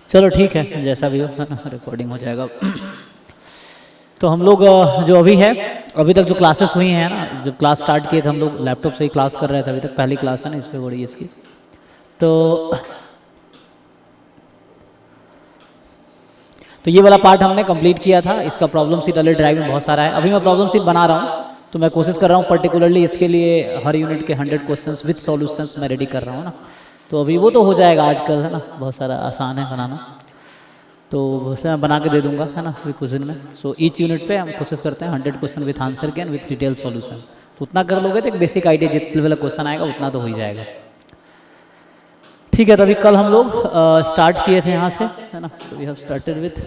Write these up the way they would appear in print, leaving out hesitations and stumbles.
चलो ठीक है, जैसा भी हो, है ना, रिकॉर्डिंग हो जाएगा। तो हम लोग जो अभी है, अभी तक जो क्लासेस हुई हैं ना, जब क्लास स्टार्ट किए थे हम लोग लैपटॉप से ही क्लास कर रहे थे, अभी तक पहली क्लास है ना इस पर हो रही है इसकी। तो ये वाला पार्ट हमने कंप्लीट किया था। इसका प्रॉब्लम सीट अलग ड्राइव में बहुत सारा है। अभी मैं प्रॉब्लम सीट बना रहा हूँ, तो मैं कोशिश कर रहा हूँ पर्टिकुलरली इसके लिए हर यूनिट के 100 क्वेश्चंस विद सॉल्यूशंस मैं रेडी कर रहा हूँ ना। तो अभी वो तो हो जाएगा आजकल, है ना, बहुत सारा आसान है बनाना, तो वैसे मैं बना के दे दूंगा, है ना, अभी कुछ दिन में। सो ईच यूनिट पे हम कोशिश करते हैं 100 क्वेश्चन विथ आंसर के एंड विथ डिटेल सॉल्यूशन। तो उतना कर लोगे तो एक बेसिक आइडिया जितने वाला क्वेश्चन आएगा उतना तो हो ही जाएगा। ठीक है, तो अभी कल हम लोग स्टार्ट किए थे यहाँ से, है ना, तो वी हैव स्टार्टेड विथ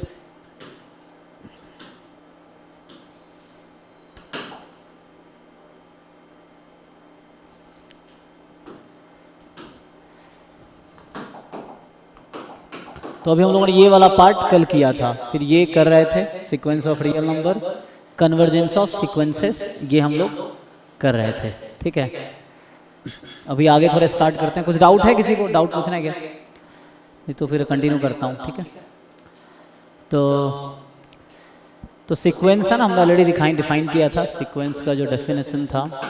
तो अभी हम लोगों ने ये वाला पार्ट कल किया था, फिर ये कर रहे थे sequence of real number, convergence of sequences, ये हम लोग कर रहे थे। ठीक है, अभी आगे थोड़े स्टार्ट करते हैं। कुछ डाउट है, किसी को डाउट पूछना है क्या? नहीं तो फिर कंटिन्यू करता हूँ। ठीक है, तो सीक्वेंस है ना, हमने ऑलरेडी डिफाइन किया था। सीक्वेंस का जो डेफिनेशन था,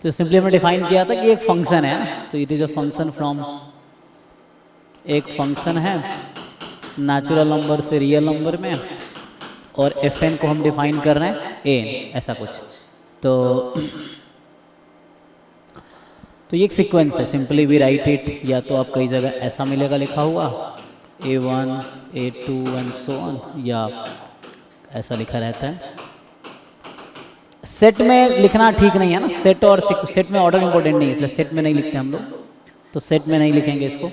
तो सिंपली हमने डिफाइन किया था कि एक फंक्शन है, तो it is a function from, एक फंक्शन है नेचुरल नंबर से रियल नंबर में, और एफ एन को हम डिफाइन कर रहे हैं एन, ऐसा कुछ। तो ये एक सीक्वेंस है, सिंपली वी राइट इट, या तो आप कई जगह ऐसा मिलेगा लिखा हुआ A1 A2 and so on, या ऐसा लिखा रहता है। सेट में लिखना ठीक नहीं है ना, सेट और सेट में ऑर्डर इंपॉर्टेंट नहीं है, इसलिए सेट में नहीं लिखते हम लोग, तो सेट में नहीं लिखेंगे इसको।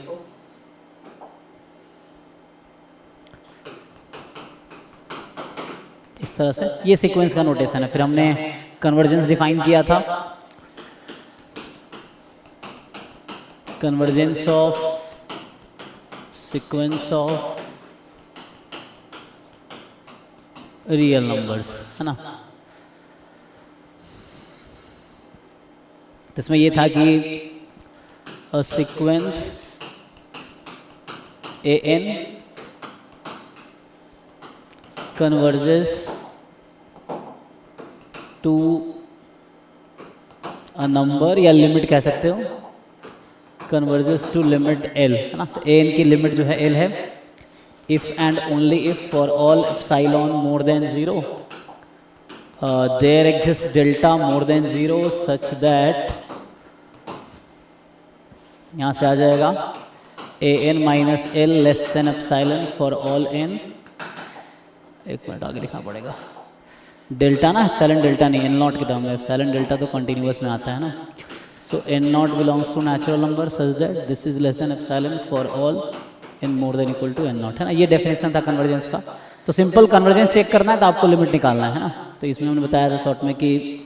इस तरह से ये सीक्वेंस का नोटेशन है। फिर हमने कन्वर्जेंस डिफाइन किया था, convergence of sequence of real numbers, है ना। तो इसमें ये था कि a sequence an converges to a number, या लिमिट कह सकते हो, converges to limit l, है ना। तो an की लिमिट जो है l है, if and only if for all epsilon more than 0 there exists delta more than 0 such that, यहाँ से आ जाएगा an minus L less than epsilon for all n, एक मिनट आगे लिखना पड़ेगा, डेल्टा ना, एप्सिलॉन डेल्टा नहीं, एन नॉट के टर्म में, एप्सिलॉन डेल्टा तो कंटिन्यूअस में आता है ना। So N not belongs to natural number such that this is less than epsilon for all n more than equal to N not, है ना। ये डेफिनेशन था कन्वर्जेंस का। तो सिंपल कन्वर्जेंस चेक करना है तो आपको लिमिट निकालना है ना। तो इसमें हमने बताया था शॉर्ट में कि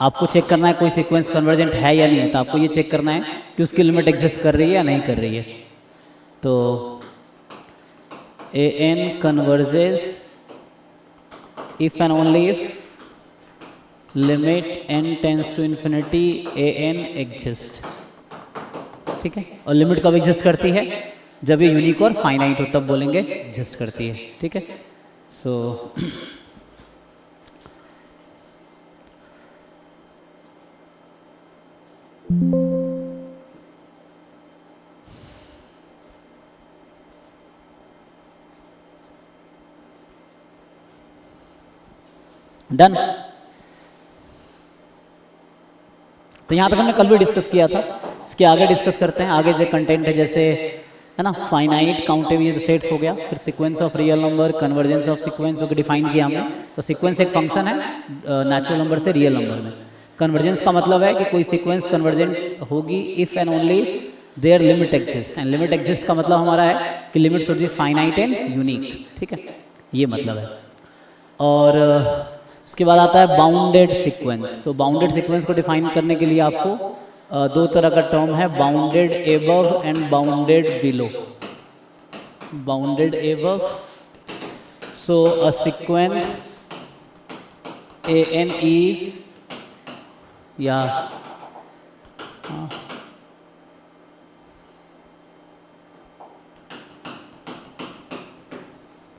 आपको चेक करना है कोई सीक्वेंस कन्वर्जेंट है या नहीं है, तो आपको ये चेक करना है कि उसकी लिमिट एग्जिस्ट कर रही है या नहीं कर रही है। तो A N converges if and only if limit N tends to infinity A N exist, ठीक है। और लिमिट कब एग्जिस्ट करती है? जब ये यूनिक और फाइनाइट हो, तब बोलेंगे एग्जिस्ट करती है, ठीक है। So done. तो यहाँ तक हमने कल भी डिस्कस किया था, इसके आगे डिस्कस करते हैं। आगे जो कंटेंट है जैसे, है ना, फाइनाइट काउंटेबल, ये तो सेट्स हो गया। फिर sequence of real number, convergence of sequence को डिफाइन किया हमने। तो सीक्वेंस एक फंक्शन है नेचुरल नंबर से रियल नंबर में। कन्वर्जेंस का मतलब है कि कोई सीक्वेंस कन्वर्जेंट होगी if and only there limit exist, and limit exist का मतलब हमारा है कि limit should be finite and unique, ठीक है, ये मतलब है। और उसके बाद आता है बाउंडेड सीक्वेंस। तो बाउंडेड सीक्वेंस को डिफाइन करने के लिए आपको दो तरह का टर्म है, bounded above and bounded below. Bounded above, So a sequence an is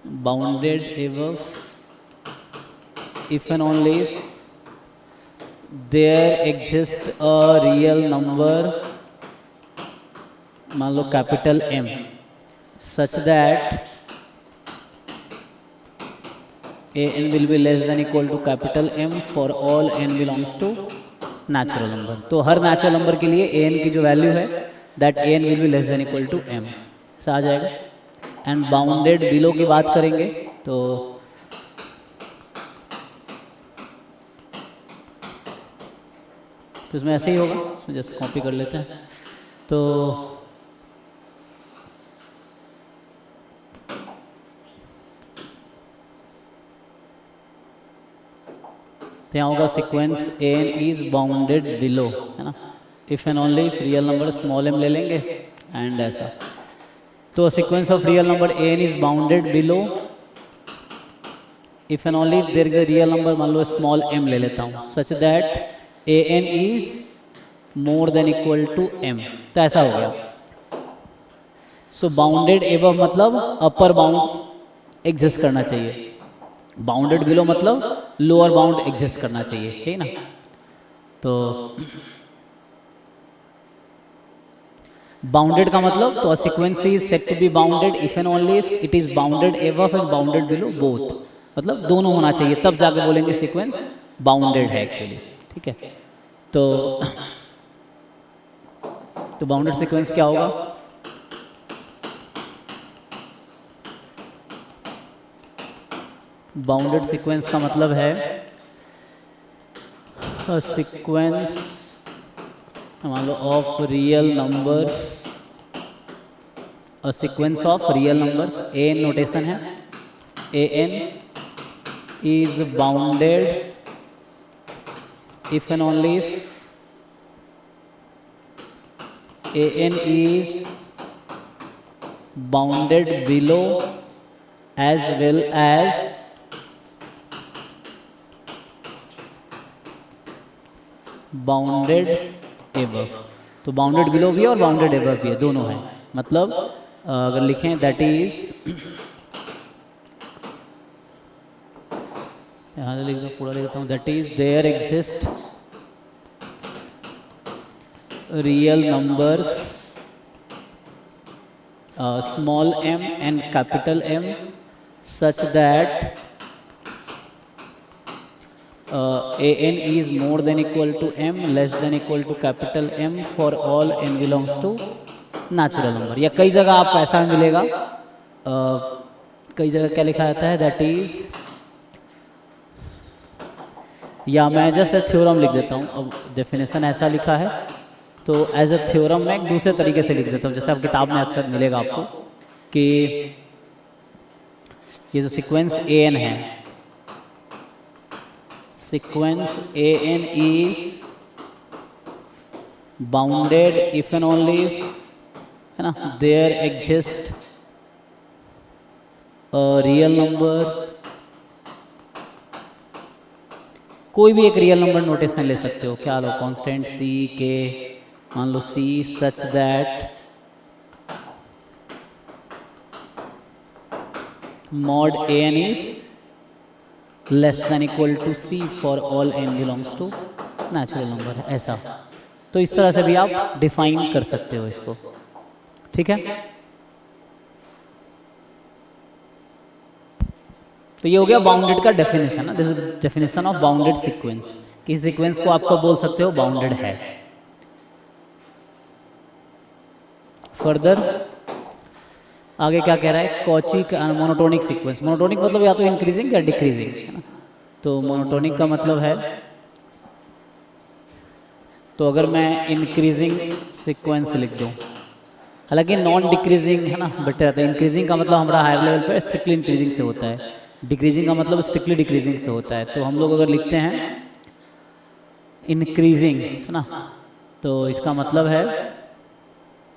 bounded above if and only if there exists a real number, मान लो capital M, such that an will be less than equal to capital M for all n belongs to natural number. तो हर natural number के लिए an की जो value है that an will be less than equal to m ऐसा आ जाएगा. And bounded below की बात करेंगे तो इसमें ऐसे ही होगा. इसमें जस्ट कॉपी कर लेते हैं. तो यहाँ होगा sequence n is bounded below, है ना. If and only if real number small m ले लेंगे एंड ऐसा. तो sequence of real number n is bounded below if and only if there is a real number, मान लो small m ले लेता हूँ, such that a N is more than equal to m. तो ऐसा हो गया. सो बाउंडेड एबव मतलब अपर बाउंड एग्जिस्ट करना चाहिए, बाउंडेड बिलो मतलब लोअर बाउंड एग्जिस्ट करना चाहिए, है ना. तो बाउंडेड का मतलब तो sequence is set to be bounded if and only if it is bounded above and bounded below both, मतलब दोनों होना चाहिए तब जाके बोलेंगे सीक्वेंस बाउंडेड है एक्चुअली. ठीक है. तो बाउंडेड सीक्वेंस क्या होगा. बाउंडेड सीक्वेंस का मतलब है सीक्वेंस मान लो of real numbers, a sequence of real numbers, A N notation है, A N is bounded if and only if A N is bounded below as well as bounded above. तो bounded below भी है और bounded above भी है, दोनों है. मतलब अगर लिखें दैट इज, यहाँ से लिख दो, पूरा लिख देता हूँ, that is there exist real numbers small m and capital M such that an is more than equal to m less than equal to capital M for all n belongs to natural number. या कई जगह आप ऐसा मिलेगा, कई जगह क्या लिखा जाता है दैट इज, या मैं जस्ट थ्योरम लिख देता हूँ. अब डेफिनेशन ऐसा लिखा है तो एज अ थ्योरम मैं एक दूसरे तरीके से लिख देता हूँ. जैसे आप किताब में अक्सर मिलेगा आपको कि ये जो सीक्वेंस ए एन है, sequence an is bounded if and only if, है ना, there exists a real number, कोई भी एक रियल नंबर नोटेशन ले सकते हो. क्या लो, कांस्टेंट सी के, मान लो C, such that mod an is less than equal to C for all n belongs to natural number है. ऐसा तो इस तरह से भी आप डिफाइन कर सकते हो इसको. ठीक है. तो ये हो गया बाउंडेड का डेफिनेशन ना. This is definition of bounded sequence. कि सीक्वेंस को आपको बोल सकते हो बाउंडेड है. फर्दर आगे क्या कह रहा है, कॉची का मोनोटोनिक सीक्वेंस. मोनोटोनिक मतलब या तो इंक्रीजिंग या डिक्रीजिंग, है ना. तो मोनोटोनिक का मतलब है, तो अगर मैं इंक्रीजिंग सीक्वेंस लिख दूं, हालांकि नॉन डिक्रीजिंग है ना बेटर रहता है. इंक्रीजिंग का मतलब हमारा हायर लेवल पर स्ट्रिक्टली इंक्रीजिंग से होता है, डिक्रीजिंग का मतलब स्ट्रिक्टली डिक्रीजिंग से होता है. तो हम लोग अगर लिखते हैं इंक्रीजिंग, है ना, तो इसका मतलब है,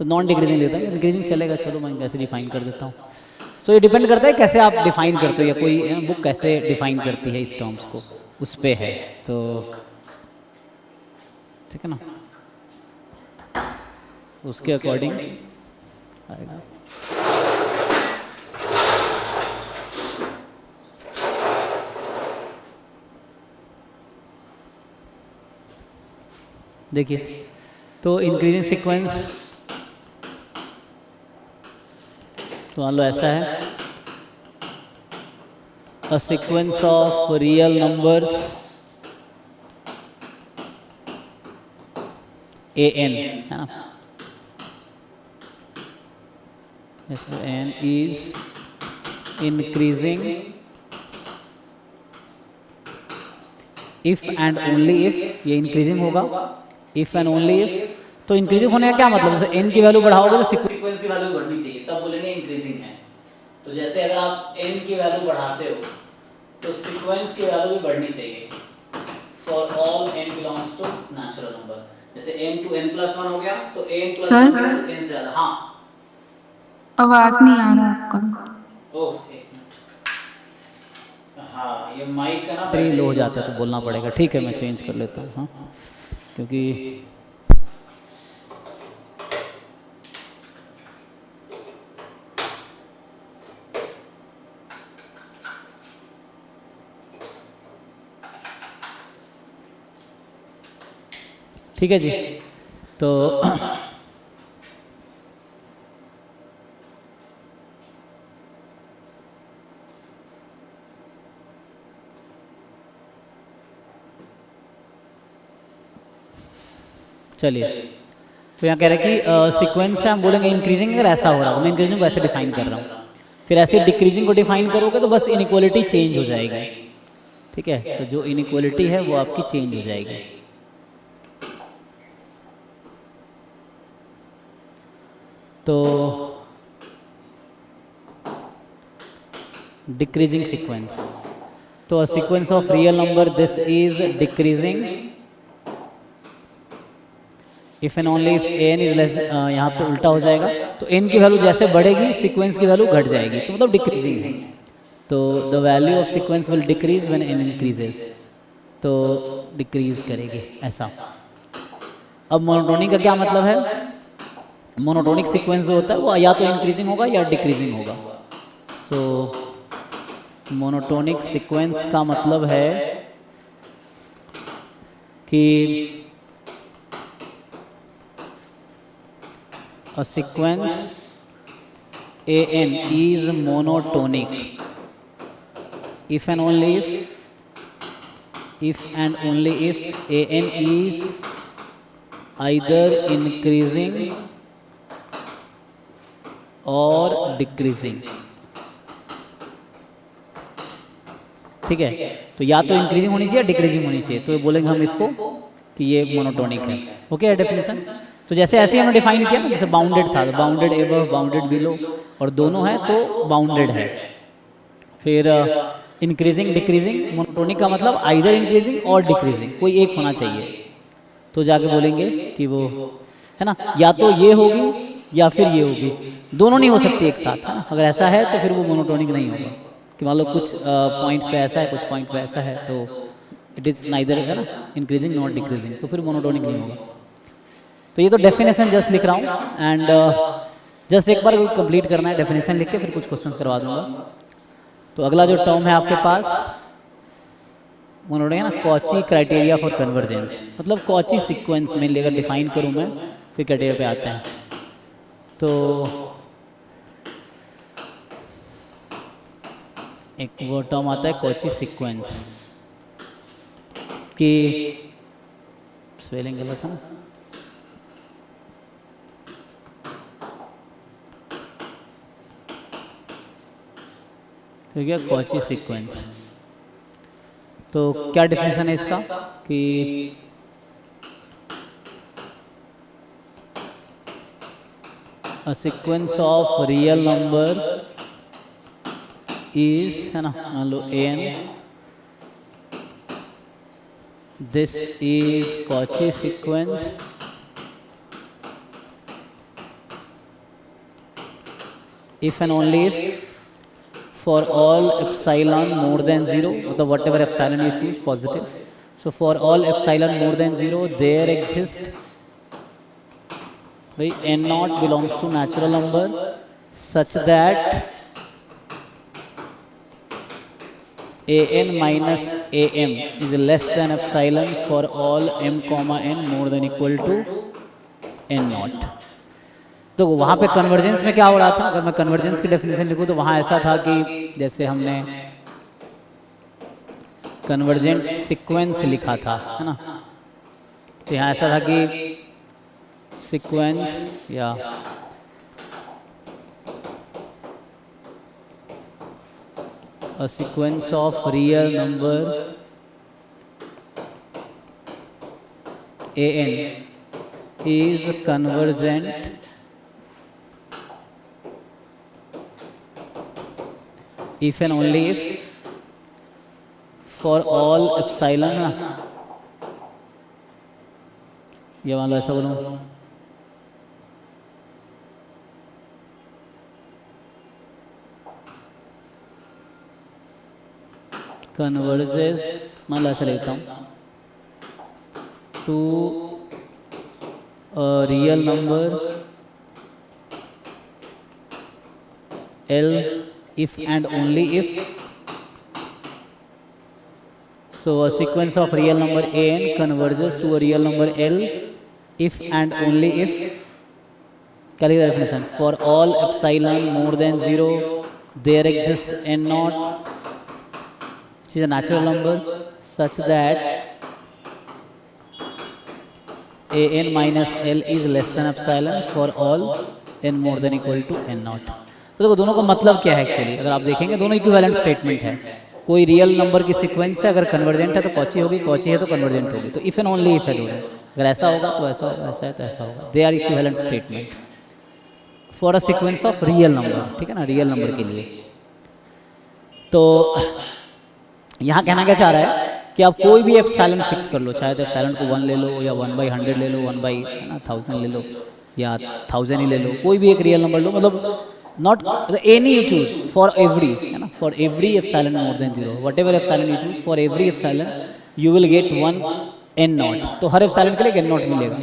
तो नॉन डिक्रीजिंग लेता हूँ, इंक्रीजिंग चलेगा. चलो मैं ऐसे डिफाइन कर देता हूँ. सो ये डिपेंड करता है कैसे आप डिफाइन करते हो या कोई बुक कैसे डिफाइन करती है इस टर्म्स को, उस पे है। तो ठीक है ना, उसके अकॉर्डिंग आएगा। देखिए, तो इंक्रीजिंग सीक्वेंस तो मान लो ऐसा है, अ sequence of real numbers an, है ना, n is increasing if and only if, ये इंक्रीजिंग होगा if and only if। तो इंक्रीजिंग होने का क्या मतलब, जैसे n की वैल्यू बढ़ाओगे तो सीक्वेंस की वैल्यू बढ़नी चाहिए, तब बोलेंगे इंक्रीजिंग है। तो जैसे अगर आप n की वैल्यू बढ़ाते हो तो सीक्वेंस की वैल्यू भी बढ़नी चाहिए for all n belongs to natural number. जैसे n टू n+1 हो गया तो n प्लस n से ज्यादा। हाँ, आवाज नहीं आ रहा आपका। ओह एक मिनट, हाँ ये माइक का ना बैटरी लो हो जाता है तो बोलना पड़ेगा। ठीक है, मैं चेंज कर लेता हूँ। हाँ, क्योंकि ठीक है जी। तो चलिए, तो यहाँ कह रहे हैं कि सीक्वेंस से हम बोलेंगे इंक्रीजिंग, अगर ऐसा हो रहा है मैं इंक्रीजिंग को ऐसे डिफाइन कर रहा हूँ, फिर ऐसे डिक्रीजिंग को डिफाइन करोगे तो बस इनइक्वालिटी चेंज हो जाएगी। ठीक है, तो जो इनइक्वालिटी है वो आपकी चेंज हो जाएगी। तो डिक्रीजिंग सीक्वेंस, तो अ sequence of real number this is decreasing if and only if n is less, यहाँ पे उल्टा हो जाएगा, तो n की वैल्यू जैसे बढ़ेगी सीक्वेंस की वैल्यू घट जाएगी, तो मतलब डिक्रीजिंग है। तो the value of sequence will decrease when n increases, तो डिक्रीज करेगी ऐसा। अब मोनोटोनिक का क्या मतलब है, मोनोटोनिक सीक्वेंस जो होता है वो या तो इंक्रीजिंग होगा या डिक्रीजिंग होगा। सो मोनोटोनिक सीक्वेंस का मतलब है कि a sequence an is monotonic if and only if and only if an is either increasing or decreasing। ठीक है, तो या तो इंक्रीजिंग होनी चाहिए या डिक्रीजिंग होनी चाहिए, तो बोलेंगे हम इसको कि ये मोनोटोनिक है। ओके है डेफिनेशन। तो जैसे ऐसे ही हमने डिफाइन किया ना, जैसे बाउंडेड था, बाउंडेड एबव बाउंडेड बिलो, और दोनों है तो बाउंडेड है। फिर इंक्रीजिंग डिक्रीजिंग, मोनोटोनिक का मतलब आइदर इंक्रीजिंग और डिक्रीजिंग, कोई एक होना चाहिए, तो जाके बोलेंगे कि वो है ना, या तो ये होगी या फिर ये होगी, दोनों नहीं हो सकती एक साथ, है ना। अगर ऐसा है तो फिर वो मोनोटोनिक नहीं होगा, कि मान लो कुछ पॉइंट्स पे ऐसा है कुछ पॉइंट पे ऐसा है, तो इट इज़ नाइदर, है ना, इंक्रीजिंग नॉट डिक्रीजिंग, तो फिर मोनोटोनिक नहीं होगा। तो ये तो डेफिनेशन जस्ट लिख रहा हूँ, एंड जस्ट एक बार कंप्लीट करना है डेफिनेशन लिख के, फिर कुछ क्वेश्चंस करवा दूंगा। तो अगला जो टर्म है आपके पास मोनोटोनिक है ना, कॉची क्राइटेरिया फॉर कन्वर्जेंस, मतलब कॉची सीक्वेंस में लेकर डिफाइन करूँ मैं, फिर क्राइटेरिया पे आते हैं। तो एक वो टर्म आता है कॉची सीक्वेंस की, स्पेलिंग गलत है ना, ठीक है, कॉची सीक्वेंस। तो क्या डेफिनेशन है इसका कि अ sequence of real number is, है ना, मान लो n, this is Cauchy sequence if and only if for all epsilon more than 0, मतलब whatever epsilon you choose positive. So for all epsilon more than 0 there exists भाई n naught belongs to natural number such that an minus am is less than epsilon for all m comma n more than equal to n naught. तो वहाँ पे convergence में क्या हो रहा था, अगर मैं कन्वर्जेंस की डेफिनेशन लिखूँ तो वहाँ ऐसा था कि जैसे हमने कन्वर्जेंट सीक्वेंस लिखा था, है ना, तो यहाँ ऐसा था कि सीक्वेंस या a sequence of real number an is convergent if and only if for all epsilon, ना ये मान लो ऐसा बोलूँ, converges, मान लो ऐसा लेता हूँ, to a real number L if and only if, so a sequence of real number an converges to a real number L if and only if, क्या लिखा definition, for all epsilon more than 0 there exists n naught which is a natural number such that an minus L is less than epsilon for all n more than equal to n naught. तो देखो दोनों का मतलब क्या है actually, अगर आप देखेंगे दोनों इक्विवेलेंट स्टेटमेंट है. कोई रियल नंबर की सीक्वेंस है, अगर कन्वर्जेंट है तो कॉची होगी, कॉची है तो कन्वर्जेंट होगी. तो इफ एंड ओनली इफ है दोनों, अगर ऐसा होगा तो ऐसा होगा, ऐसा है तो ऐसा होगा. They are equivalent statement for a sequence of real number, ठीक है ना, रियल नंबर के लिए. तो यहाँ कहना क्या चाह रहा है कि आप कोई भी एप्सिलॉन फिक्स कर लो, चाहे तो एप्सिलॉन को 1 ले लो या 1/100 ले लो, 1/1000 ले लो या 1000 ही ले लो, कोई भी एक रियल नंबर लो, मतलब not any you choose for every, है ना, for every epsilon more than 0, whatever epsilon you choose, for every epsilon you will get one n naught. तो हर epsilon के लिए n naught मिलेगा.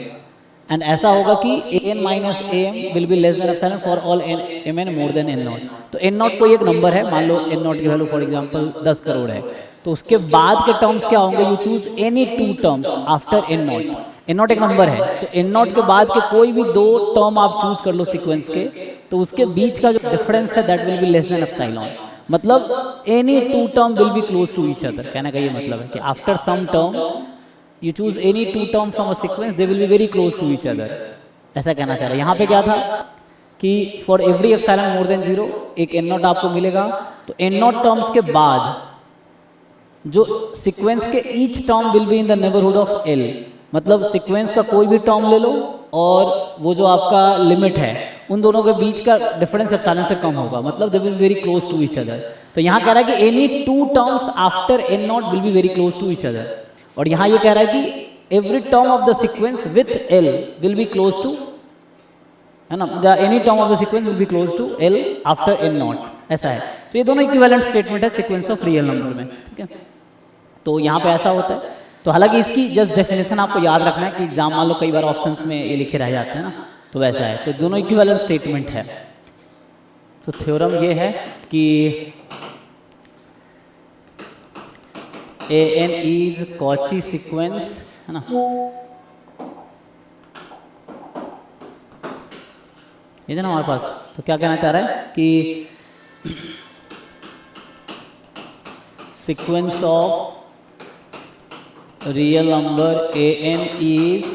एंड ऐसा होगा कि an minus am will be less than epsilon for all mn more than n naught. तो n naught कोई एक नंबर है, मान लो n naught की वैल्यू फॉर एग्जांपल 10 करोड़ है, तो उसके बाद के टर्म्स क्या होंगे, you choose any 2 terms after n naught. n naught एक नंबर है, तो n naught के बाद के कोई भी 2 टर्म आप चूज कर लो सीक्वेंस के, तो उसके बीच का जो डिफरेंस है that will be less than epsilon. मतलब any 2 term will be close to each other. कहने का ये मतलब है कि after some term you choose any 2 term from a sequence, they will be very close to each other. ऐसा कहना चाह रहा है. यहाँ पे क्या था कि for every epsilon more than 0 एक n naught आपको मिलेगा. तो n naught टर्म्स के बाद जो सीक्वेंस के each term will be in the neighbourhood of L. मतलब सीक्वेंस का कोई भी टर्म ले लो और वो जो आपका लिमिट है उन दोनों के बीच का डिफरेंस एप्सिलॉन से कम होगा, मतलब they will be very close to each other. तो यहाँ कह रहा है कि any 2 terms after n naught will be very close to each other. और यहाँ ये कह रहा है कि every term of the sequence with L will be close to, है ना, the any term of the sequence will be close to L after n naught. ऐसा है. तो ये दोनों इक्विवेलेंट स्टेटमेंट है सीक्वेंस ऑफ रियल नंबर में, ठीक है. तो यहाँ पे ऐसा होता है. तो हालांकि इसकी जस्ट डेफिनेशन आपको याद रखना है कि एग्जाम मान लो कई बार ऑप्शंस में ये लिखे रह जाते हैं ना, तो वैसा है. तो दोनों इक्विवेलेंट स्टेटमेंट है. तो थ्योरम ये है कि an is Cauchy सीक्वेंस, है ना, ये है ना हमारे पास. तो क्या कहना चाह रहा है कि sequence of real number an is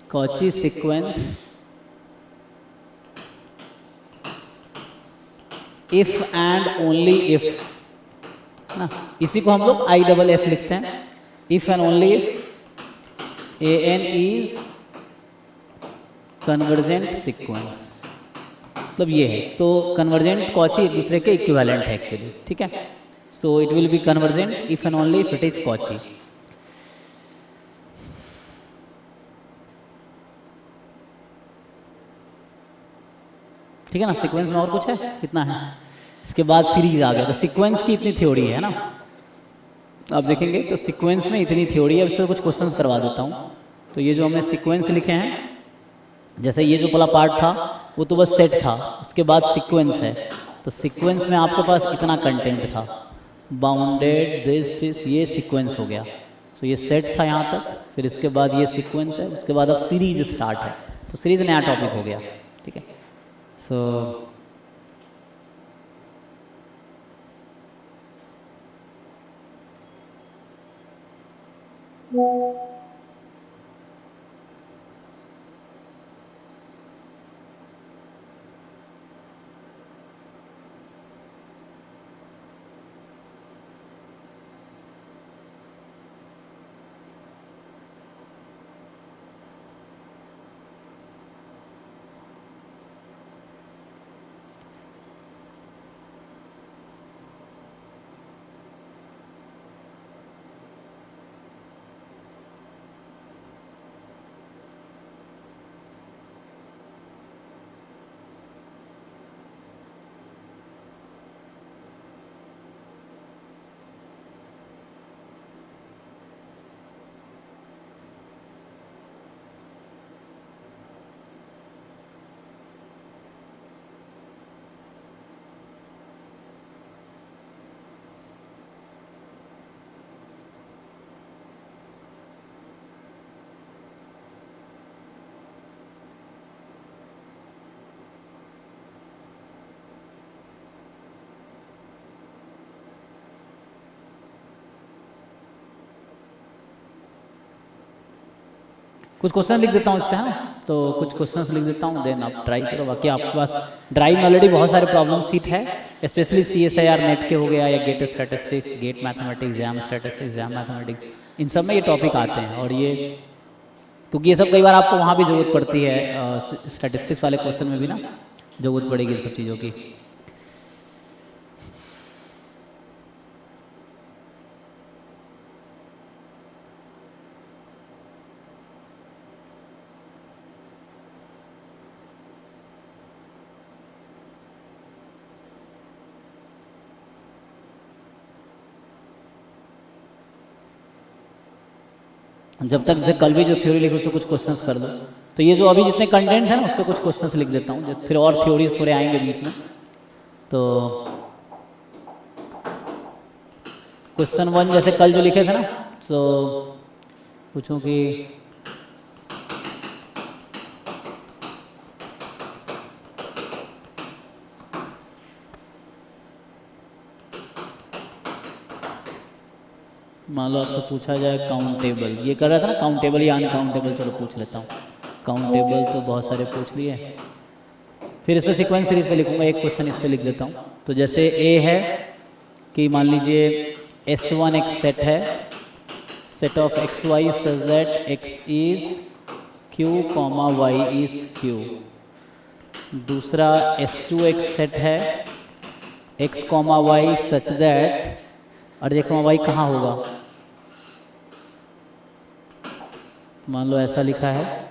Cauchy sequence if and only if, ना, इसी को हम लोग IFF लिखते हैं. if and only if an is convergent sequence, मतलब ये है. तो कन्वर्जेंट कॉची एक दूसरे के इक्विवेलेंट है एक्चुअली, ठीक है. So it will be convergent if and only if it is Cauchy. ठीक है ना. सीक्वेंस में और कुछ है, कितना है. इसके बाद सीरीज आ गया। तो सीक्वेंस की इतनी थ्योरी है ना, आप देखेंगे तो सीक्वेंस में इतनी थ्योरी है। अब इससे कुछ क्वेश्चंस करवा देता हूँ। तो ये जो हमने सीक्वेंस लिखे हैं, जैसे ये जो वाला पार्ट था वो तो बस सेट था, उसके बाद सीक्वेंस है। तो सीक्वेंस में आपके पास इतना कंटेंट था, बाउंडेड दिस ये सीक्वेंस हो गया। तो ये सेट था यहाँ तक, फिर इसके बाद ये सीक्वेंस है, उसके बाद अब सीरीज स्टार्ट है। तो सीरीज नया टॉपिक हो गया, ठीक है। सो कुछ क्वेश्चन लिख देता हूँ इस पर, है ना। तो कुछ क्वेश्चंस लिख देता हूँ, देन आप ट्राई करो। बाकी आपके पास ड्राइव में ऑलरेडी बहुत सारे प्रॉब्लम सीट है, स्पेशली CSIR नेट के हो गया, या GATE statistics, GATE mathematics, JAM statistics, JAM mathematics, इन सब में ये टॉपिक आते हैं। और ये क्योंकि ये सब कई बार आपको वहाँ भी ज़रूरत पड़ती है, स्टैटिस्टिक्स वाले क्वेश्चन में भी ना ज़रूरत पड़ेगी इन सब चीज़ों की। जब तक जैसे कल भी जो थ्योरी लिखी उस पर कुछ क्वेश्चंस कर दो। तो ये जो अभी जितने कंटेंट है ना उस पर कुछ क्वेश्चंस लिख देता हूँ, फिर और थ्योरीज थोड़े आएंगे बीच में। तो क्वेश्चन 1 जैसे कल जो लिखे थे ना, तो पूछूं कि मान लो आपसे पूछा जाए काउंटेबल, ये कर रहा था ना काउंटेबल या अनकाउंटेबल, चलो पूछ लेता हूँ। काउंटेबल तो बहुत सारे पूछ लिए, फिर इस पर सीक्वेंस सीरीज पे लिखूंगा, एक क्वेश्चन इस पे लिख देता हूँ। तो जैसे ए है कि मान लीजिए S1 एक सेट है, set of XY such that X is Q, Y is Q। दूसरा S2 एक सेट है, X, Y सच दैट, और देखो Y कहाँ होगा, मान लो ऐसा लिखा है।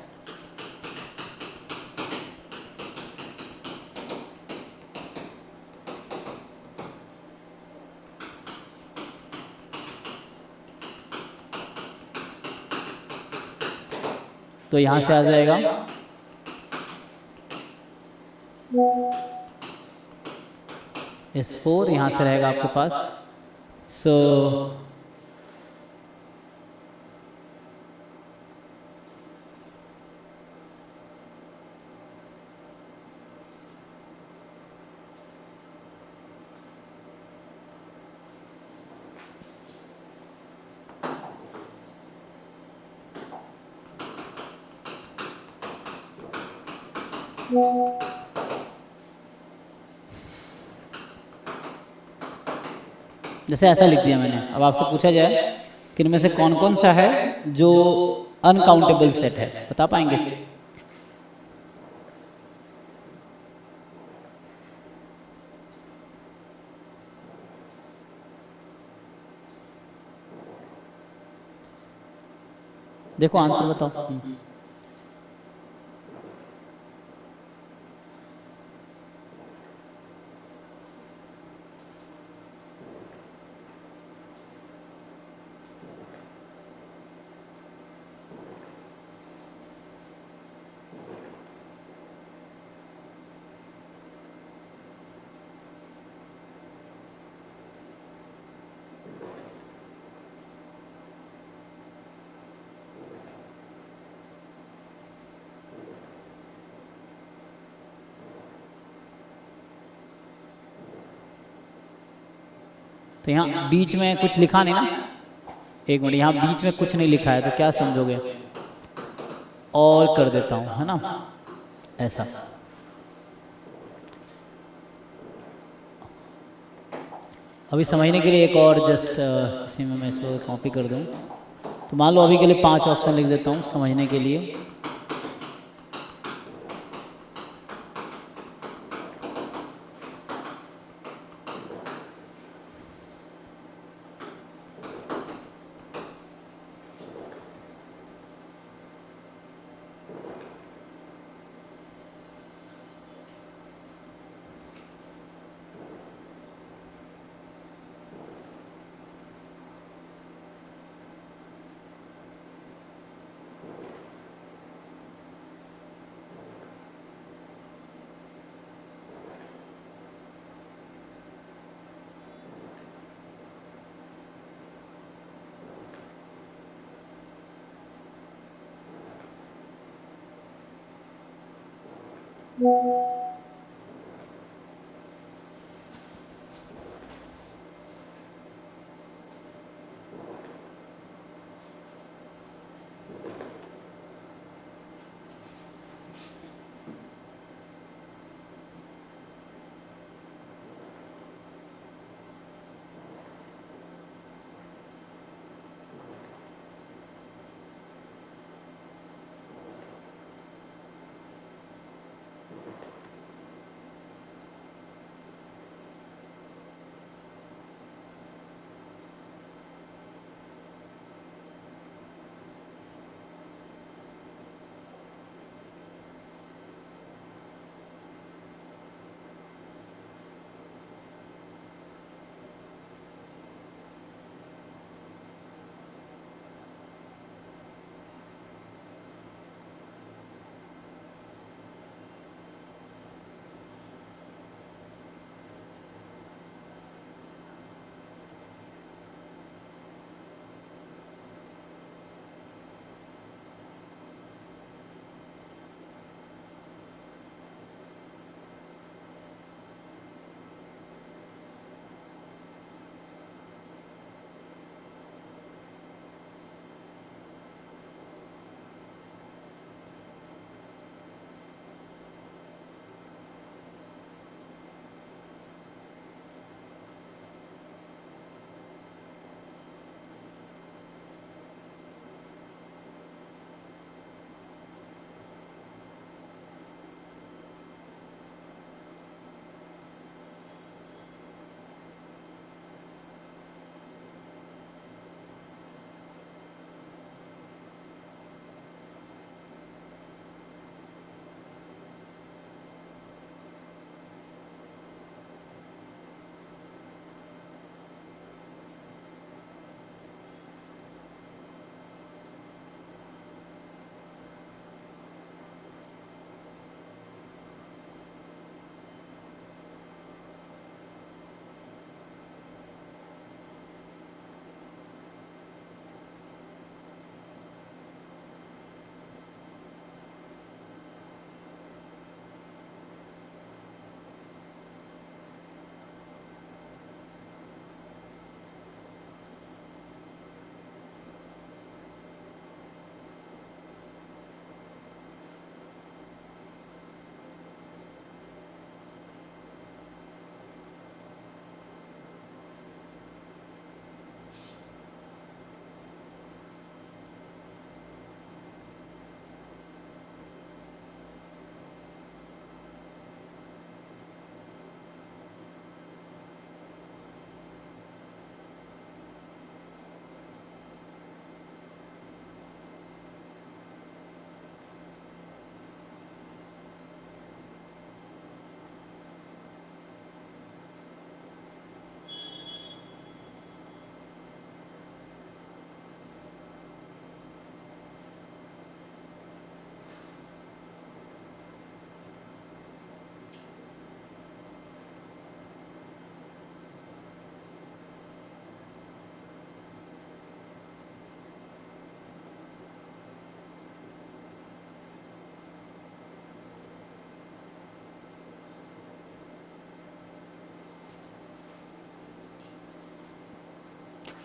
तो यहाँ से आ जाएगा S4, यहाँ से रहेगा आपके पास। सो जैसे ऐसा लिख दिया मैंने। अब आपसे पूछा जाए कि इनमें से कौन कौन सा है जो अनकाउंटेबल सेट है, बता पाएंगे? देखो आंसर बताओ। तो यहाँ बीच में कुछ लिखा नहीं ना, एक मिनट, यहाँ बीच में कुछ नहीं लिखा है तो क्या समझोगे? और कर देता हूँ, है ना, ऐसा। अभी समझने के लिए एक और जस्ट इसी में मैं इसको कॉपी कर दूँ। तो मान लो अभी के लिए 5 ऑप्शन लिख देता हूँ समझने के लिए।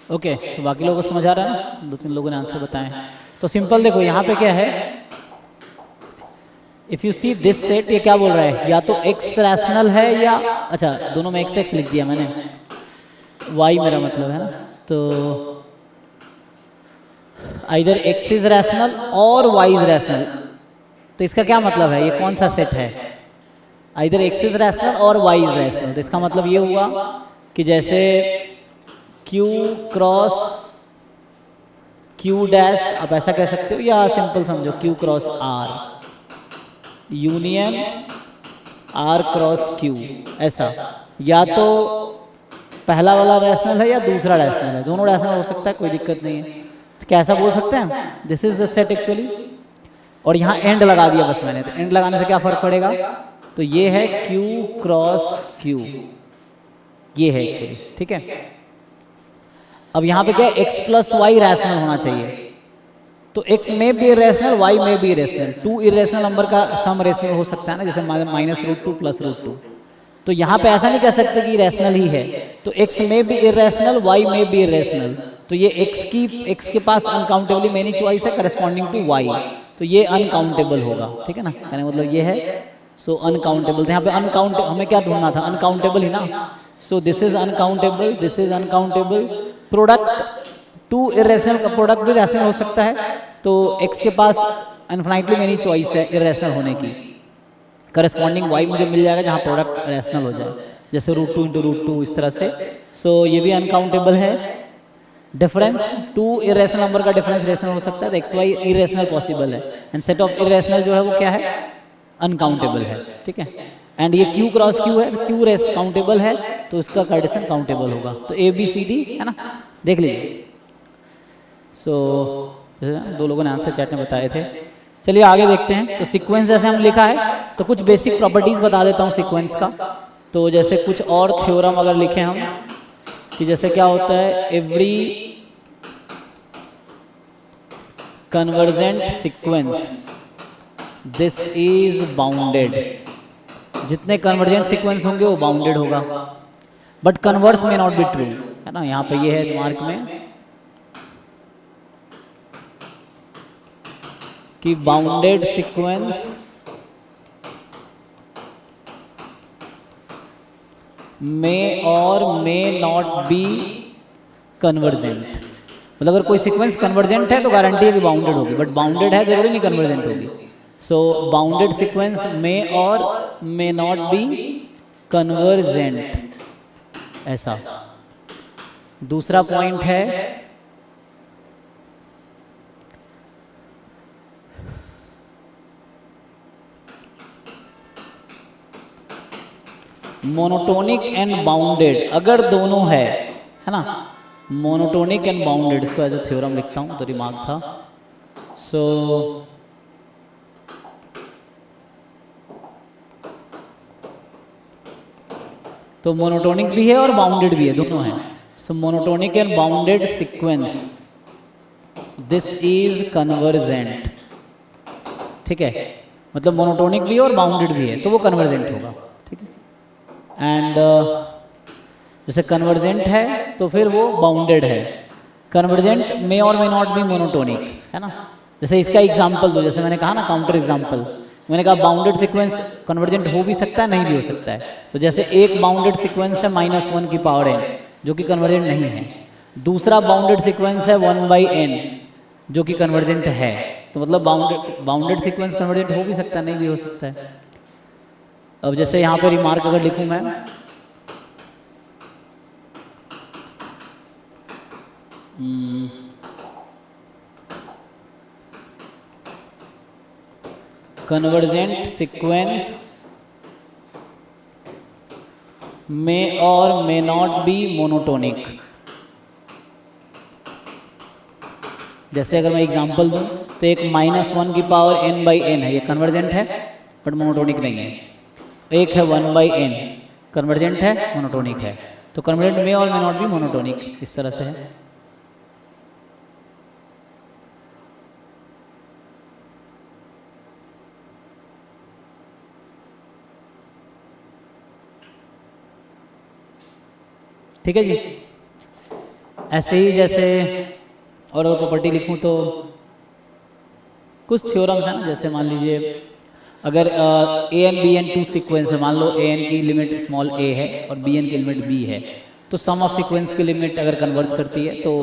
ओके तो बाकी लोगों को समझ आ रहा है ना, 2-3 लोगों ने आंसर बताए हैं। तो सिंपल देखो यहाँ पे क्या है, if you see this set, ये क्या बोल रहा है, या तो एक्स रैशनल है या, अच्छा दोनों में एक्स एक्स लिख दिया मैंने, वाई मेरा मतलब है ना, तो आइदर एक्स इज रैशनल और वाई इज रैशनल। तो इसका क्या मतलब है, ये कौन सा सेट है, आइदर एक्स इज रैशनल और वाई इज रैशनल। तो इसका मतलब ये हुआ कि जैसे Q क्रॉस Q डैश, आप ऐसा कह सकते हो, या सिंपल समझो Q cross R union R cross Q, ऐसा, या तो पहला वाला रैशनल है या दूसरा रैशनल है, दोनों रैशनल हो सकता है, कोई दिक्कत नहीं है। तो क्या ऐसा बोल सकते हैं, this is the set actually, और यहाँ एंड लगा दिया बस मैंने, तो एंड लगाने से क्या फर्क पड़ेगा, तो ये है Q क्रॉस Q, ये है एक्चुअली, ठीक है। अब यहाँ पे क्या है, x प्लस वाई रैशनल होना चाहिए, तो x में भी रैशनल, y में भी रैशनल, 2 इरेशनल नंबर का सम रैशनल हो सकता है ना, जैसे -√2 प्लस √2। तो यहाँ पे ऐसा नहीं कह सकते कि रैशनल ही है, तो x में भी इरेशनल, y में भी इरेशनल, तो ये x के पास अनकाउंटेबली मेनी चॉइस है करस्पॉन्डिंग टू y, तो ये अनकाउंटेबल होगा, ठीक है ना, कहने मतलब ये है, सो अनकाउंटेबल। तो यहाँ पे अनकाउंट हमें क्या ढूंढना था, अनकाउंटेबल ही ना, सो this is uncountable, this is uncountable, product 2 irrational का प्रोडक्ट भी रैशनल हो सकता है, तो x के पास इन्फिनाइटली मेनी चॉइस है इरेशनल होने की, करस्पॉन्डिंग y मुझे मिल जाएगा जहाँ प्रोडक्ट रैशनल हो जाए, जैसे √2 × √2 इस तरह से। सो ये भी अनकाउंटेबल है। डिफरेंस, 2 इरेशनल नंबर का डिफरेंस रैशनल हो सकता है, तो x y इरेशनल पॉसिबल है, एंड सेट ऑफ इरेशनल जो है वो क्या है, अनकाउंटेबल है, ठीक है। एंड ये Q क्रॉस Q है, Q रेस काउंटेबल है, तो इसका कार्टेशियन काउंटेबल होगा, तो ABCD है ना, देख लीजिए। सो दो लोगों ने आंसर चैट में बताए थे। चलिए आगे देखते हैं। तो सीक्वेंस जैसे हम लिखा है, तो कुछ बेसिक प्रॉपर्टीज बता देता हूँ सीक्वेंस का। तो जैसे कुछ और थ्योरम अगर लिखें हम, कि जैसे क्या होता है, every convergent sequence this is bounded, जितने कन्वर्जेंट सीक्वेंस होंगे वो बाउंडेड होगा, बट कन्वर्स में नॉट बी ट्रू, है ना, यहाँ पे ये है मार्क में कि बाउंडेड सीक्वेंस में और मे नॉट बी कन्वर्जेंट। मतलब अगर कोई सीक्वेंस कन्वर्जेंट है तो गारंटी है कि बाउंडेड होगी, बट बाउंडेड है जरूरी नहीं कन्वर्जेंट होगी। सो बाउंडेड सीक्वेंस में और मे नॉट बी कन्वर्जेंट, ऐसा। दूसरा पॉइंट है मोनोटोनिक एंड बाउंडेड, अगर दोनों है ना, मोनोटोनिक एंड बाउंडेड, इसको एज ए थ्योरम लिखता हूँ तो दिमाग था। सो तो मोनोटोनिक भी है और बाउंडेड भी है, दोनों है। So monotonic and bounded sequence this is convergent, ठीक है, मतलब मोनोटोनिक भी है और बाउंडेड भी है, तो वो कन्वर्जेंट होगा, ठीक है। एंड जैसे कन्वर्जेंट है तो फिर वो बाउंडेड है, कन्वर्जेंट में और मे नॉट बी मोनोटोनिक, है ना। जैसे इसका एग्जांपल दो, जैसे मैंने कहा ना काउंटर एग्जांपल, मैंने कहा बाउंडेड सीक्वेंस कन्वर्जेंट हो भी सकता है, नहीं भी हो सकता है। तो जैसे एक बाउंडेड सीक्वेंस है -1 की पावर n, जो कि कन्वर्जेंट नहीं है, दूसरा बाउंडेड सीक्वेंस है 1/n जो कि कन्वर्जेंट है। तो मतलब बाउंडेड सीक्वेंस कन्वर्जेंट हो भी सकता है, नहीं भी हो सकता है। अब जैसे यहाँ पे रिमार्क अगर लिखूं मैं, कन्वर्जेंट सीक्वेंस में और मे नॉट बी मोनोटोनिक। जैसे अगर मैं एग्जांपल दूं तो एक -1 की पावर n/n है, ये कन्वर्जेंट है बट मोनोटोनिक नहीं है। एक है 1/n, कन्वर्जेंट है, मोनोटोनिक है। तो कन्वर्जेंट में और मे नॉट बी मोनोटोनिक, इस तरह से है। ठीक है जी। ऐसे ही जैसे और प्रॉपर्टी लिखूं तो कुछ थ्योरम्स हैं ना, जैसे मान लीजिए अगर ए N B N two sequence है, मान लो ए एन की लिमिट स्मॉल ए है और बी एन की लिमिट बी है, तो सम ऑफ सीक्वेंस की लिमिट अगर कन्वर्ज करती है तो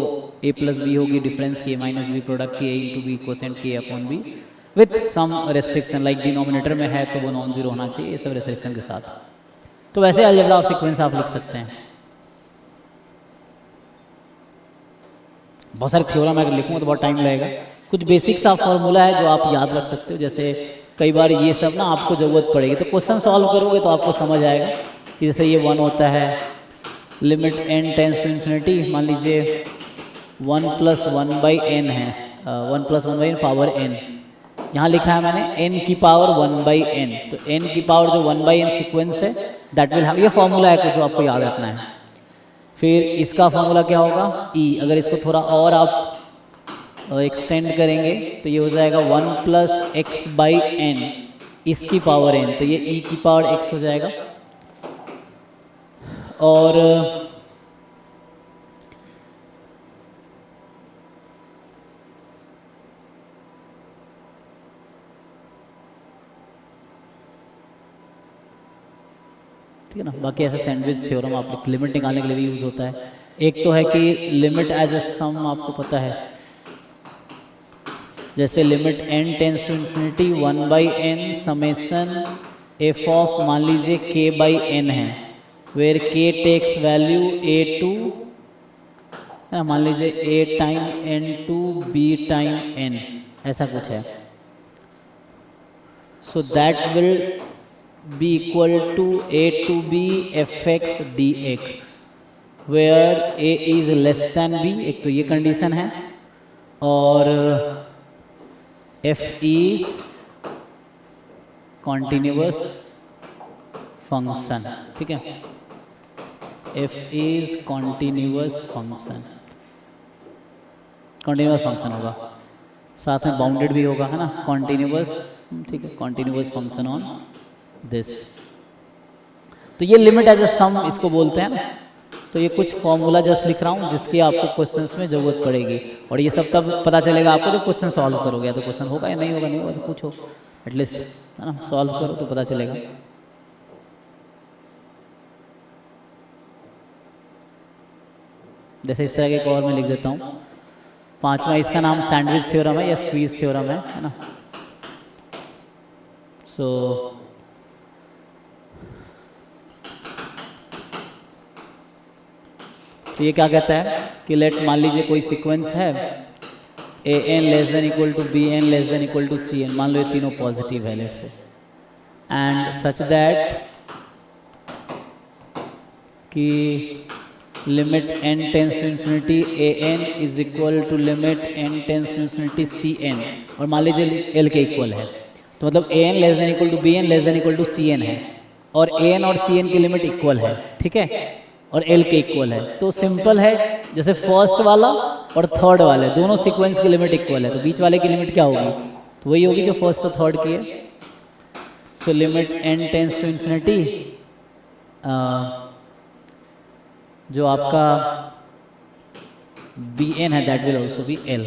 ए प्लस बी होगी, डिफरेंस की ए माइनस बी, प्रोडक्ट की ए इंटू बी, कोसेंट की A upon B, with some restriction like denominator में है तो वो नॉन जीरो होना चाहिए, ये सब रेस्ट्रिक्शन के साथ। तो वैसे अलजेब्रा ऑफ सीक्वेंस आप लिख सकते हैं। बहुत सारे थ्योरम अगर लिखूंगा तो बहुत टाइम लगेगा। कुछ बेसिक सा फॉर्मूला है जो आप याद रख सकते हो, जैसे कई बार ये सब ना आपको ज़रूरत पड़ेगी, तो क्वेश्चन सॉल्व करोगे तो आपको समझ आएगा कि जैसे ये 1 होता है, limit n tends to infinity, मान लीजिए 1 + 1/n है, 1 + 1/n पावर n, यहाँ लिखा है मैंने n की पावर 1/n, तो n की पावर जो 1/n सीक्वेंस है दैट विल हैव, ये फॉर्मूला है कुछ जो आपको याद रखना है। फिर इसका फॉर्मूला क्या होगा, e, अगर इसको थोड़ा और आप एक्सटेंड करेंगे तो ये हो जाएगा 1 + x/n, इसकी पावर n, तो ये e की पावर x हो जाएगा। और ठीक है ना, बाकी ऐसा सैंडविच थ्योरम आप लिमिट निकालने के लिए भी यूज़ होता है। एक तो है कि लिमिट एज अ सम, आपको पता है, जैसे limit n tends to infinity 1/n summation f of, मान लीजिए k/n है, where k takes value a to, है ना, मान लीजिए a time n to b time n, ऐसा कुछ है। So that will be equal to a to b fx dx, where a is less than b, एक तो ये कंडीशन है, और f इज कॉन्टिन्यूअस फंक्शन, ठीक है, f is continuous function, continuous function होगा, साथ में बाउंडेड भी होगा, है ना, कॉन्टिन्यूअस, ठीक है, कॉन्टिन्यूअस फंक्शन ऑन दिस। तो ये लिमिट एज अ सम इसको बोलते हैं ना। तो ये कुछ फॉर्मूला जस्ट लिख रहा हूँ जिसकी आपको क्वेश्चंस में ज़रूरत पड़ेगी, और ये सब तब पता चलेगा आपको जब क्वेश्चन सॉल्व करोगे, या तो क्वेश्चन होगा या नहीं होगा, नहीं होगा तो पूछो, एटलीस्ट, है ना, सॉल्व करो तो पता चलेगा। जैसे इस तरह के एक और मैं लिख देता हूँ, पांचवा, इसका नाम सैंडविच थ्योरम है या स्क्वीज थ्योरम है ना। सो तो ये क्या कहता है कि लेट, मान लीजिए कोई सीक्वेंस है A N less than equal to B N less than equal to C N, मान लो ये तीनों पॉजिटिव है let say, and such that कि limit n tends to infinity A N is equal to limit n tends to infinity C N, और मान लीजिए l के इक्वल है, तो मतलब A N less than equal to B N less than equal to C N है, और A N और सी एन की लिमिट इक्वल है, ठीक है, और l के इक्वल है, तो सिंपल है, जैसे फर्स्ट वाला और थर्ड वाले दोनों सीक्वेंस की लिमिट इक्वल है, तो बीच वाले की लिमिट क्या होगी, तो वही होगी जो फर्स्ट और थर्ड की है। So limit n tends to infinity, जो आपका बी एन है that will also be l.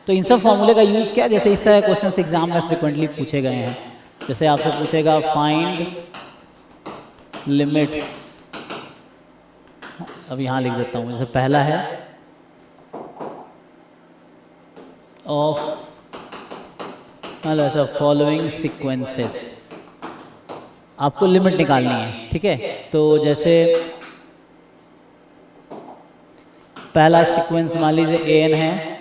तो इन सब फॉर्मूले का यूज़ क्या, जैसे इस तरह क्वेश्चन एग्जाम में फ्रिक्वेंटली पूछे गए हैं, जैसे आपसे पूछेगा फाइंड लिमिट्स, अब यहाँ लिख देता हूँ, जैसे पहला है ऑफ, मतलब ऐसा फॉलोइंग सीक्वेंसेस, आपको लिमिट निकालनी है, ठीक है, तो जैसे पहला सीक्वेंस मान लीजिए ए एन है,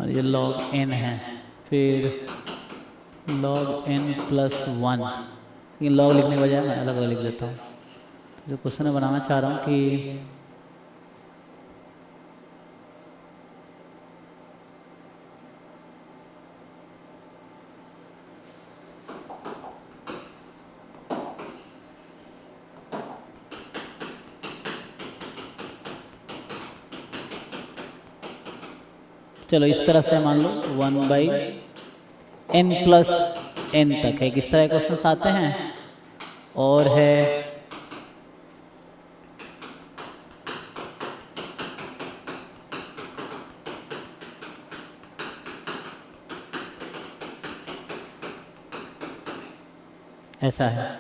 और ये log n है, फिर log n प्लस 1। ये log लिखने के बजाय मैं अलग अलग लिख देता हूँ। जो क्वेश्चन मैं बनाना चाह रहा हूँ कि चलो इस तरह से मान लो 1/n प्लस n तक है, किस तरह के क्वेश्चन आते हैं। और है ऐसा है।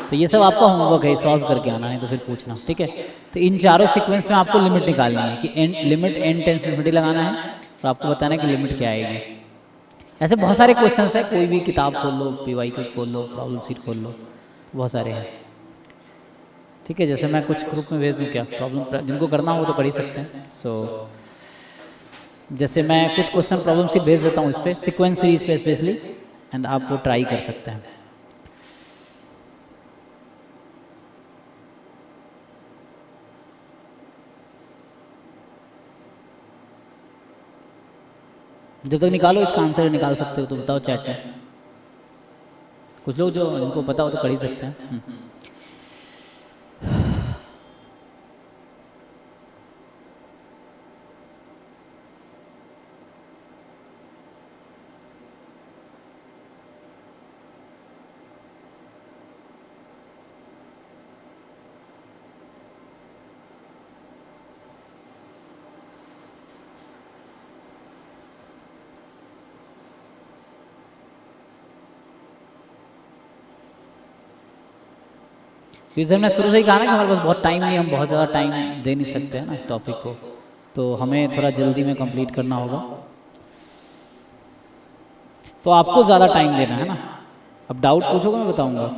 तो ये सब आपका होमवर्क है, सॉल्व करके आना है तो फिर पूछना, ठीक है। तो इन चारों सीक्वेंस में आपको लिमिट निकालनी है कि लिमिट n टेंस इन्फिनिटी लगाना है और आपको बताना है कि लिमिट क्या आएगी। ऐसे बहुत सारे क्वेश्चंस हैं, कोई भी किताब खोल लो, PYQs खोल लो, प्रॉब्लम सीट खोल लो, बहुत सारे हैं, ठीक है। जैसे मैं कुछ ग्रुप में भेज दूँ क्या, प्रॉब्लम जिनको करना हो तो कर ही सकते हैं। जैसे मैं कुछ क्वेश्चन प्रॉब्लम सीट भेज देता हूँ इस पर, सिक्वेंस सीरीज पे स्पेशली, एंड आप वो ट्राई कर सकते हैं। जब तक निकालो इसका आंसर निकाल सकते हो तो बताओ चैट में। कुछ लोग जो इनको पता हो तो कर ही सकते हैं। यूजर ने शुरू से ही कहा ना कि हमारे पास बहुत टाइम नहीं, हम बहुत ज़्यादा टाइम दे नहीं सकते हैं ना टॉपिक को, तो हमें थोड़ा जल्दी में कंप्लीट करना होगा। तो आपको ज़्यादा टाइम देना है ना। अब डाउट पूछोगे मैं बताऊंगा।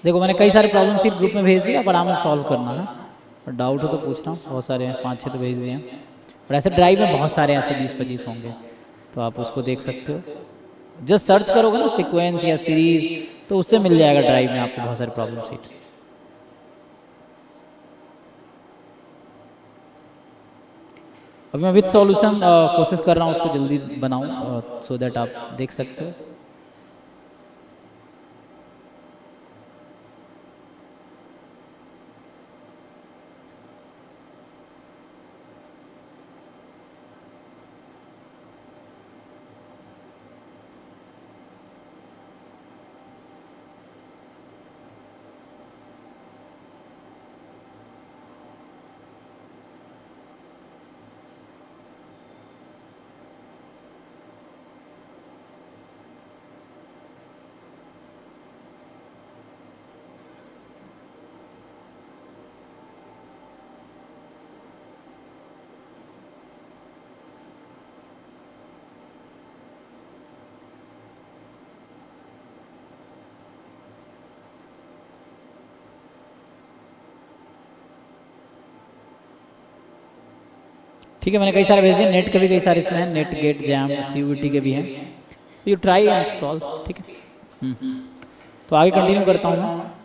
देखो मैंने कई सारे प्रॉब्लम सीट ग्रुप में भेज दिया, पर आराम से सॉल्व करना है। और डाउट हो तो पूछना, बहुत सारे हैं, 5-6 तो भेज दिए हैं। और ऐसे ड्राइव में बहुत सारे ऐसे 20-25 होंगे, तो आप उसको देख सकते हो। जस्ट सर्च करोगे ना सीक्वेंस या सीरीज, तो उससे मिल जाएगा ड्राइव में आपको बहुत सारे प्रॉब्लम सीट। अभी मैं विद सॉल्यूशन कोशिश कर रहा हूँ उसको जल्दी बनाऊँ, सो दैट आप देख सकते हो। ठीक है, मैंने कई सारे भेज दिए। नेट के भी कई सारे इसमें हैं, नेट गेट जैम CUET के भी हैं, तो यू ट्राई एंड सॉल्व। ठीक है, तो आगे कंटिन्यू करता हूँ मैं।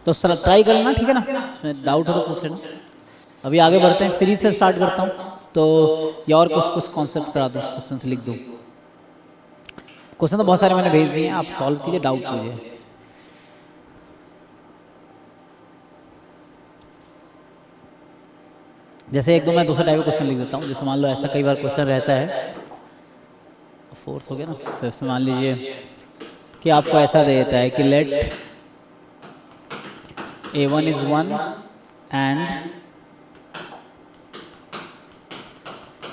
तो सर ट्राई कर लेना, ठीक है ना, इसमें डाउट हो तो पूछ लेना। अभी आगे बढ़ते हैं, सीरीज से स्टार्ट करता हूँ। तो या और कुछ कॉन्सेप्ट करा दूँ, क्वेश्चन लिख दूँ। क्वेश्चन तो बहुत सारे मैंने भेज दिए हैं, आप सॉल्व कीजिए, डाउट कीजिए। जैसे एक दो मैं दूसरा टाइप का क्वेश्चन लिख देता हूँ। जैसे मान लो ऐसा कई बार क्वेश्चन रहता है, 4th हो गया ना, 5th में मान लीजिए कि आपको ऐसा दे देता है कि late A1 is 1 and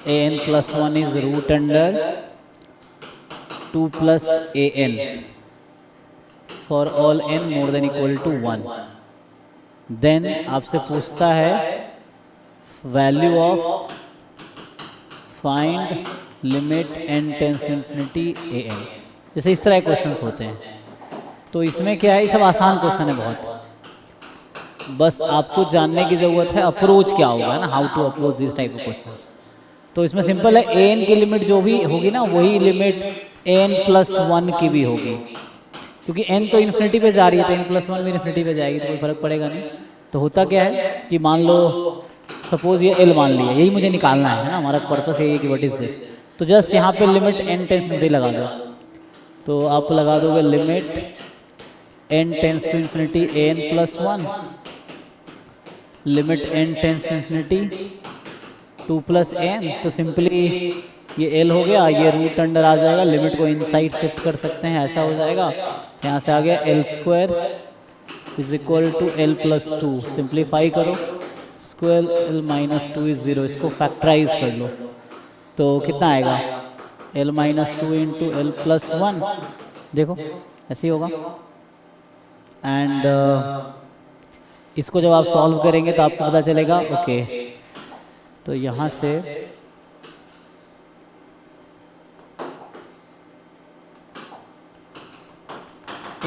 an plus 1 is root under 2 plus an for all n more than equal to 1. Then आपसे पूछता है value of find limit n tends to infinity an। जैसे इस तरह के क्वेश्चंस होते हैं। तो इसमें क्या है, ये सब आसान क्वेश्चन है बहुत, बस आपको जानने की ज़रूरत है अप्रोच क्या होगा ना, how to approach this type of questions. तो इसमें सिंपल है, an की लिमिट जो भी होगी ना, वही लिमिट an प्लस 1 की भी होगी, क्योंकि n तो इन्फिनिटी पे जा रही है, तो n प्लस 1 भी इन्फिनिटी पे जाएगी, तो कोई फर्क पड़ेगा नहीं। तो होता क्या है कि मान लो सपोज ये l मान लिया, यही मुझे निकालना है ना, हमारा पर्पस यही है कि व्हाट इज़ दिस। तो जस्ट यहाँ पे लिमिट n टेंस इन्फिनिटी लगा दो, तो आप लगा दोगे limit n tends to infinity an plus 1, limit n tends to infinity 2 plus n। तो सिंपली ये l हो गया, ये रूट अंडर आ जाएगा, लिमिट को इनसाइड शिफ्ट कर सकते हैं, ऐसा हो जाएगा। यहाँ से आ गया l square is equal to l plus 2। Simplify करो, स्क्वायर l माइनस 2 इज 0, इसको फैक्टराइज कर लो, तो कितना आएगा l minus 2 into l plus 1। देखो ऐसे ही होगा। एंड इसको जब आप सॉल्व करेंगे तो आपको पता चलेगा, ओके तो यहाँ से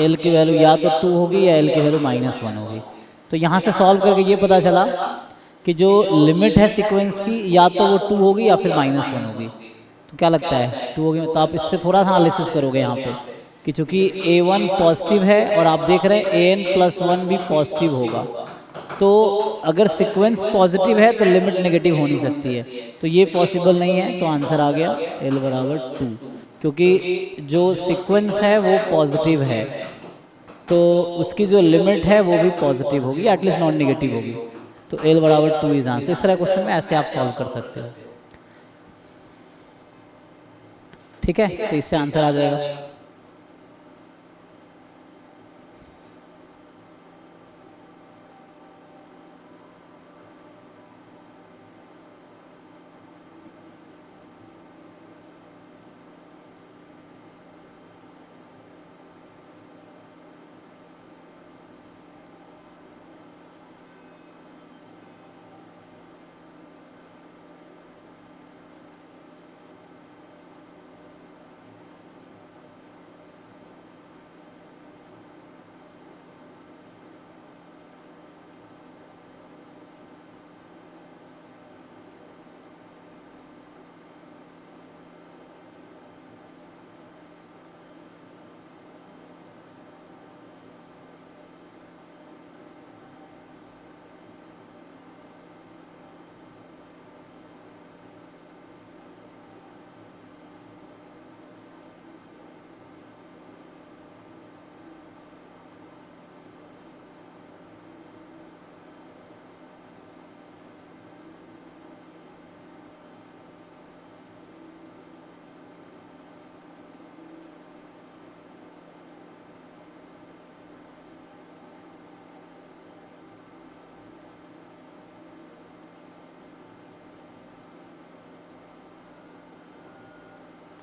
l की वैल्यू या तो 2 होगी या l की वैल्यू -1 होगी। तो यहाँ से सॉल्व करके ये पता चला कि जो लिमिट है सीक्वेंस की, या तो वो 2 होगी या फिर -1 होगी। तो क्या लगता है 2 होगी, तो आप इससे थोड़ा सा एनालिसिस करोगे यहाँ पे कि चूँकि a1 पॉजिटिव है और आप देख रहे हैं an प्लस 1 भी पॉजिटिव होगा, तो अगर सीक्वेंस पॉजिटिव है तो लिमिट नेगेटिव हो नहीं सकती है, तो ये पॉसिबल नहीं है। तो आंसर आ गया l बराबर 2। क्योंकि जो सीक्वेंस है वो पॉजिटिव है, तो उसकी जो लिमिट है वो भी पॉजिटिव होगी, एटलीस्ट नॉन निगेटिव होगी। तो L बराबर 2 इज आंसर। इस तरह क्वेश्चन में ऐसे आप सॉल्व कर सकते हो। ठीक है, तो इससे आंसर आ जाएगा।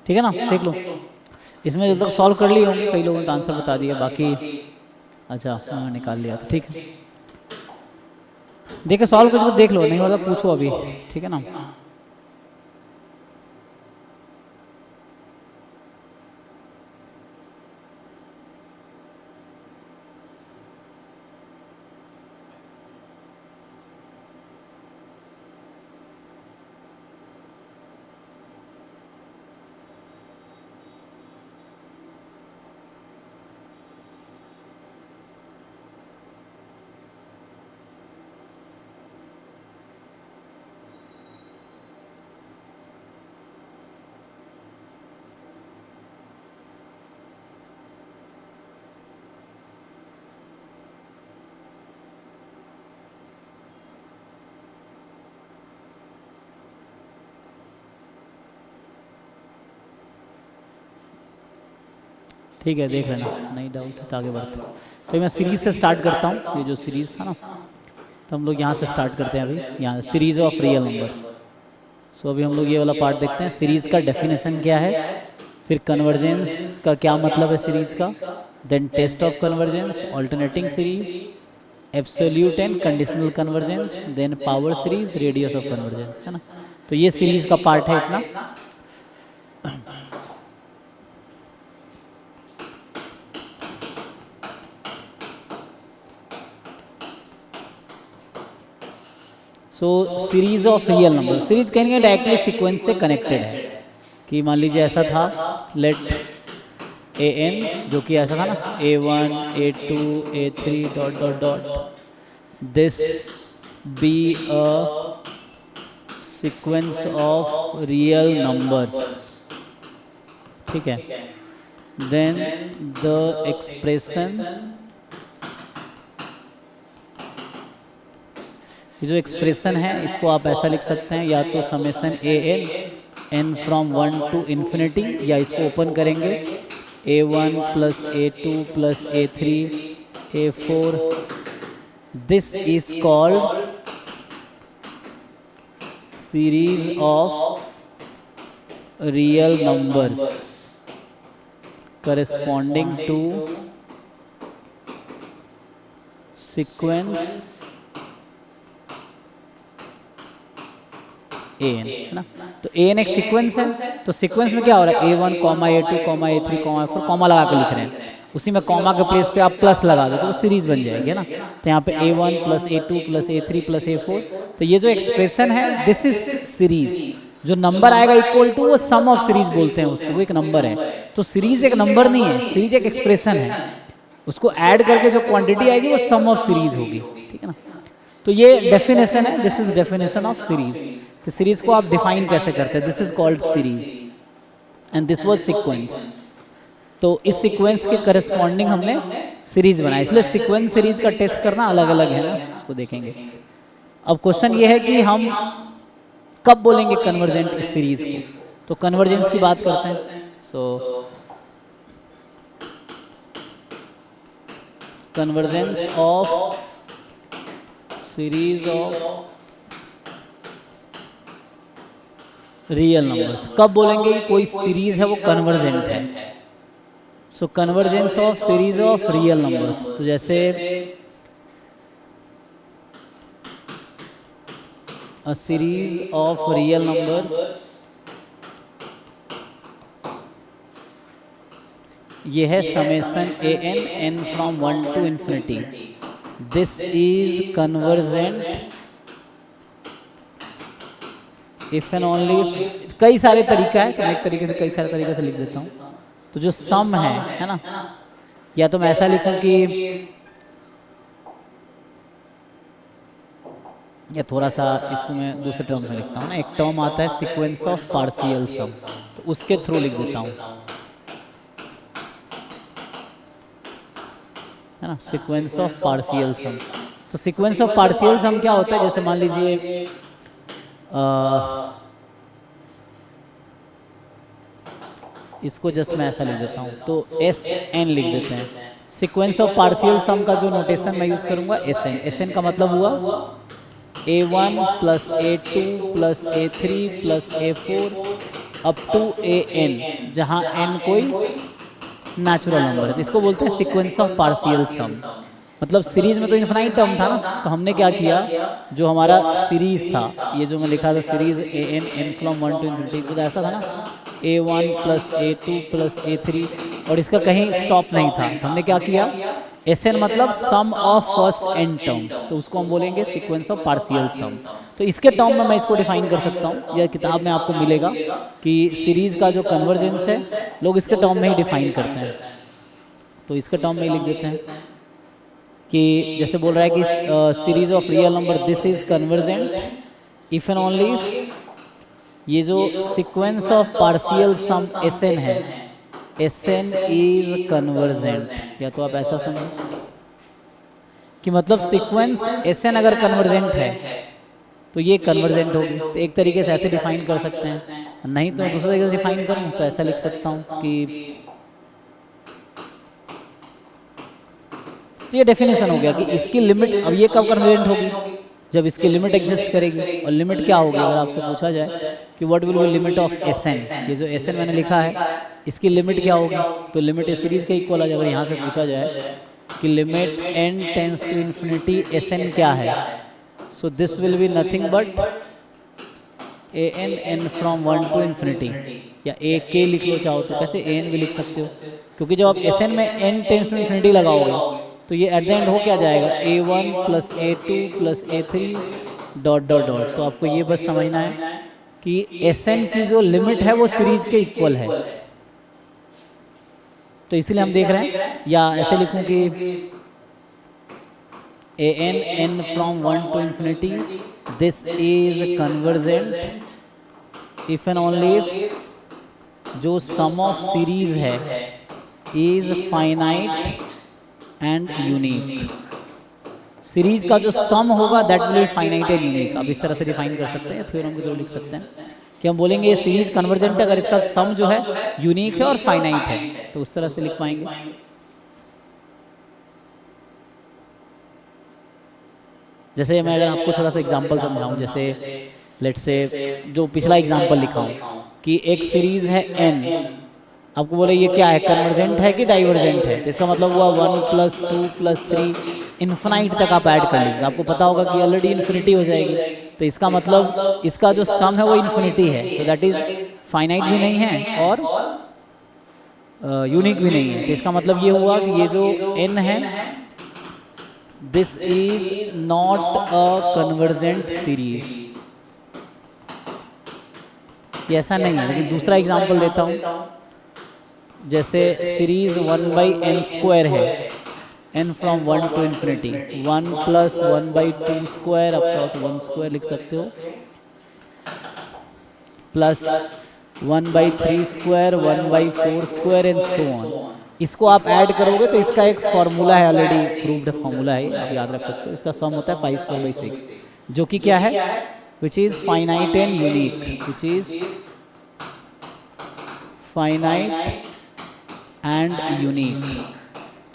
ठीक है ना, देख लो। इसमें जब तक सॉल्व कर लिए होंगे, कई लोगों ने तो आंसर बता दिया, बाकी अच्छा मैंने निकाल लिया था। ठीक है, देखे सॉल्व करके देख लो, नहीं मतलब पूछो अभी। ठीक है ना, ठीक है, देख लेना, नहीं डाउट तो आगे बढ़ते। तो मैं सीरीज से स्टार्ट करता हूँ। ये जो सीरीज था ना, तो हम लोग यहाँ से स्टार्ट करते हैं। अभी यहाँ सीरीज ऑफ रियल नंबर। सो अभी हम लोग ये वाला पार्ट देखते हैं। सीरीज का डेफिनेशन क्या है, फिर कन्वर्जेंस का क्या मतलब है सीरीज का, then test of convergence, alternating series, absolute and conditional convergence, then power series, radius of convergence, है ना। तो ये सीरीज का पार्ट है इतना। So series of real number, series कहेंगे डायरेक्टली सीक्वेंस से कनेक्टेड है। कि मान लीजिए ऐसा था, लेट ए एन, जो कि ऐसा था ना, A1 A2 A3 dot dot dot, this be a sequence of real numbers. ठीक है, देन द एक्सप्रेशन, ये जो एक्सप्रेशन है इसको आप ऐसा लिख सकते हैं, या तो summation an from 1 to infinity, या इसको ओपन करेंगे A1 plus A2 plus A3 A4। This is called series of real numbers corresponding to sequence an, है ना। तो an एक सीक्वेंस है, तो सीक्वेंस में क्या हो रहा है, A1 A2 A3 A4 comma लगा के लिख रहे हैं। उसी में कॉमा के प्लेस पे आप प्लस लगा दो तो वो सीरीज बन जाएगी, है ना। तो यहाँ पे A1 plus A2 plus A3 plus A4, तो ये जो एक्सप्रेशन है दिस इज सीरीज। जो नंबर आएगा इक्वल टू, वो सम ऑफ सीरीज बोलते हैं उसको, वो एक नंबर है। तो सीरीज एक नंबर नहीं है, सीरीज एक एक्सप्रेशन है। उसको ऐड करके जो क्वांटिटी आएगी वो सम ऑफ सीरीज होगी। ठीक है ना, तो ये डेफिनेशन है, this is definition of series. तो सीरीज को आप डिफाइन कैसे करते हैं, this is called series. And this was sequence. तो इस सीक्वेंस के करस्पॉन्डिंग हमने सीरीज बनाई, इसलिए सीक्वेंस सीरीज का टेस्ट करना अलग अलग है ना, उसको देखेंगे। अब क्वेश्चन ये है कि हम कब बोलेंगे कन्वर्जेंट इस सीरीज को, तो कन्वर्जेंस की बात करते हैं। So convergence of series of real numbers, कब बोलेंगे कि कोई सीरीज है वो कन्वर्जेंट है। So convergence of series of real numbers, तो जैसे a series of real numbers, ये है summation A N N from 1 to infinity, this is convergent if and only. कई सारे तरीका है, तो मैं एक तरीके से कई सारे तरीके से लिख देता हूँ। तो जो सम है ना, या तो मैं ऐसा लिखूं कि, या थोड़ा सा इसको मैं दूसरे टर्म में लिखता हूँ ना, एक टर्म आता है सीक्वेंस ऑफ पार्शियल सम, तो उसके थ्रू लिख देता हूँ, है ना, सीक्वेंस ऑफ पार्शियल सम। तो सीक्वेंस ऑफ पार्शियल सम क्या होता है, जैसे मान लीजिए इसको जस्ट मैं ऐसा लिख देता हूँ, तो एस एन लिख देते हैं। सीक्वेंस ऑफ पार्शियल सम का जो नोटेशन मैं यूज करूंगा एस एन, एस एन का मतलब हुआ a1 plus a2 plus a3 plus a4 up to an, जहाँ n कोई नेचुरल नंबर है, तो इसको बोलते हैं सीक्वेंस ऑफ पार्शियल सम। मतलब सीरीज में तो इन्फिनाइट टर्म था ना, तो हमने क्या किया, जो हमारा सीरीज था, ये जो मैं लिखा था series A N N from 1 to infinity, तो ऐसा था ना a1 plus a2 plus a3, और इसका कहीं स्टॉप नहीं था, तो हमने क्या किया, एस एन मतलब सम ऑफ फर्स्ट एन टर्म्स, तो उसको हम बोलेंगे सीक्वेंस ऑफ पार्शियल सम। तो इसके टर्म में मैं इसको डिफाइन कर सकता हूँ, या किताब में आपको मिलेगा कि सीरीज का जो कन्वर्जेंस है लोग इसके टर्म में ही डिफाइन करते हैं। तो इसके टर्म में ही लिख देते हैं कि जैसे बोल रहा है कि series of real number this is convergent if and only, ये जो sequence of partial sum s n है, एस एन इज कन्वर्जेंट, या तो आप ऐसा समझो कि मतलब सीक्वेंस एस एन अगर कन्वर्जेंट है तो ये कन्वर्जेंट होगी। तो एक तरीके से ऐसे डिफाइन कर सकते हैं, नहीं तो मैं दूसरे तरीके से डिफाइन करूँ तो ऐसा लिख सकता हूँ कि, तो ये डेफिनेशन हो गया कि इसकी लिमिट, अब ये कब कन्वर्जेंट होगी, जब इसकी लिमिट एग्जिस्ट करेगी। और लिमिट क्या होगी, अगर आपसे पूछा जाए कि what will be limit of s n, ये जो एस एन मैंने लिखा है इसकी लिमिट क्या होगी, तो लिमिट इस सीरीज के इक्वल आ जाए। अगर यहाँ से पूछा जाए कि limit N tends to infinity s n क्या है, so this will be nothing but a N N from 1 to infinity, या ए के लिख लो चाहो तो, कैसे ए एन भी लिख सकते हो, क्योंकि जब आप एस एन में एन टेंस टू इन्फिनिटी लगाओगे तो ये एट द एंड हो क्या जाएगा, a1 plus a2 plus a3 dot dot dot. तो आपको ये बस समझना है कि एस एन की जो लिमिट है वो सीरीज के इक्वल है, तो इसीलिए हम देख रहे हैं, या ऐसे लिखूं कि A N N from 1 to infinity this is convergent if and only जो सम ऑफ सीरीज है is finite and unique. Series का जो सम होगा that will be finite and unique. अब इस तरह से डिफाइन कर सकते हैं, थ्योरम के थ्रू लिख सकते हैं कि हम बोलेंगे ये सीरीज कन्वर्जेंट है अगर इसका सम जो है यूनिक है और फाइनाइट है, तो उस तरह से लिख पाएंगे। जैसे मैं अगर आपको थोड़ा सा एग्जांपल समझाऊं, जैसे लेट्स से जो पिछला एग्जांपल लिखा हूं कि एक सीरीज है n, आपको बोले ये क्या है, कन्वर्जेंट है कि डाइवर्जेंट है, तो इसका मतलब हुआ 1 प्लस 2 प्लस 3 इन्फिनाइट तक आप ऐड कर लीजिए। आपको पता होगा कि ऑलरेडी इन्फिनिटी हो जाएगी, तो इसका मतलब इसका जो सम है वो इन्फिनिटी है, तो दैट इज फाइनाइट भी नहीं है और यूनिक भी नहीं है। तो इसका मतलब ये हुआ कि ये जो n है this is not a convergent series, ये ऐसा नहीं है। लेकिन दूसरा एग्जांपल देता हूँ, जैसे सीरीज 1/n² है, n from 1 to infinity, 1 plus 1/2², आप चाहो तो 1² लिख सकते हो, plus 1/3 square, 1/4 square and so on. इसको आप ऐड करोगे तो इसका एक फॉर्मूला है, ऑलरेडी प्रूव्ड फॉर्मूला है, आप याद रख सकते हो। इसका सम होता है 5/6, जो कि क्या है, which is finite and unique, which is finite and unique.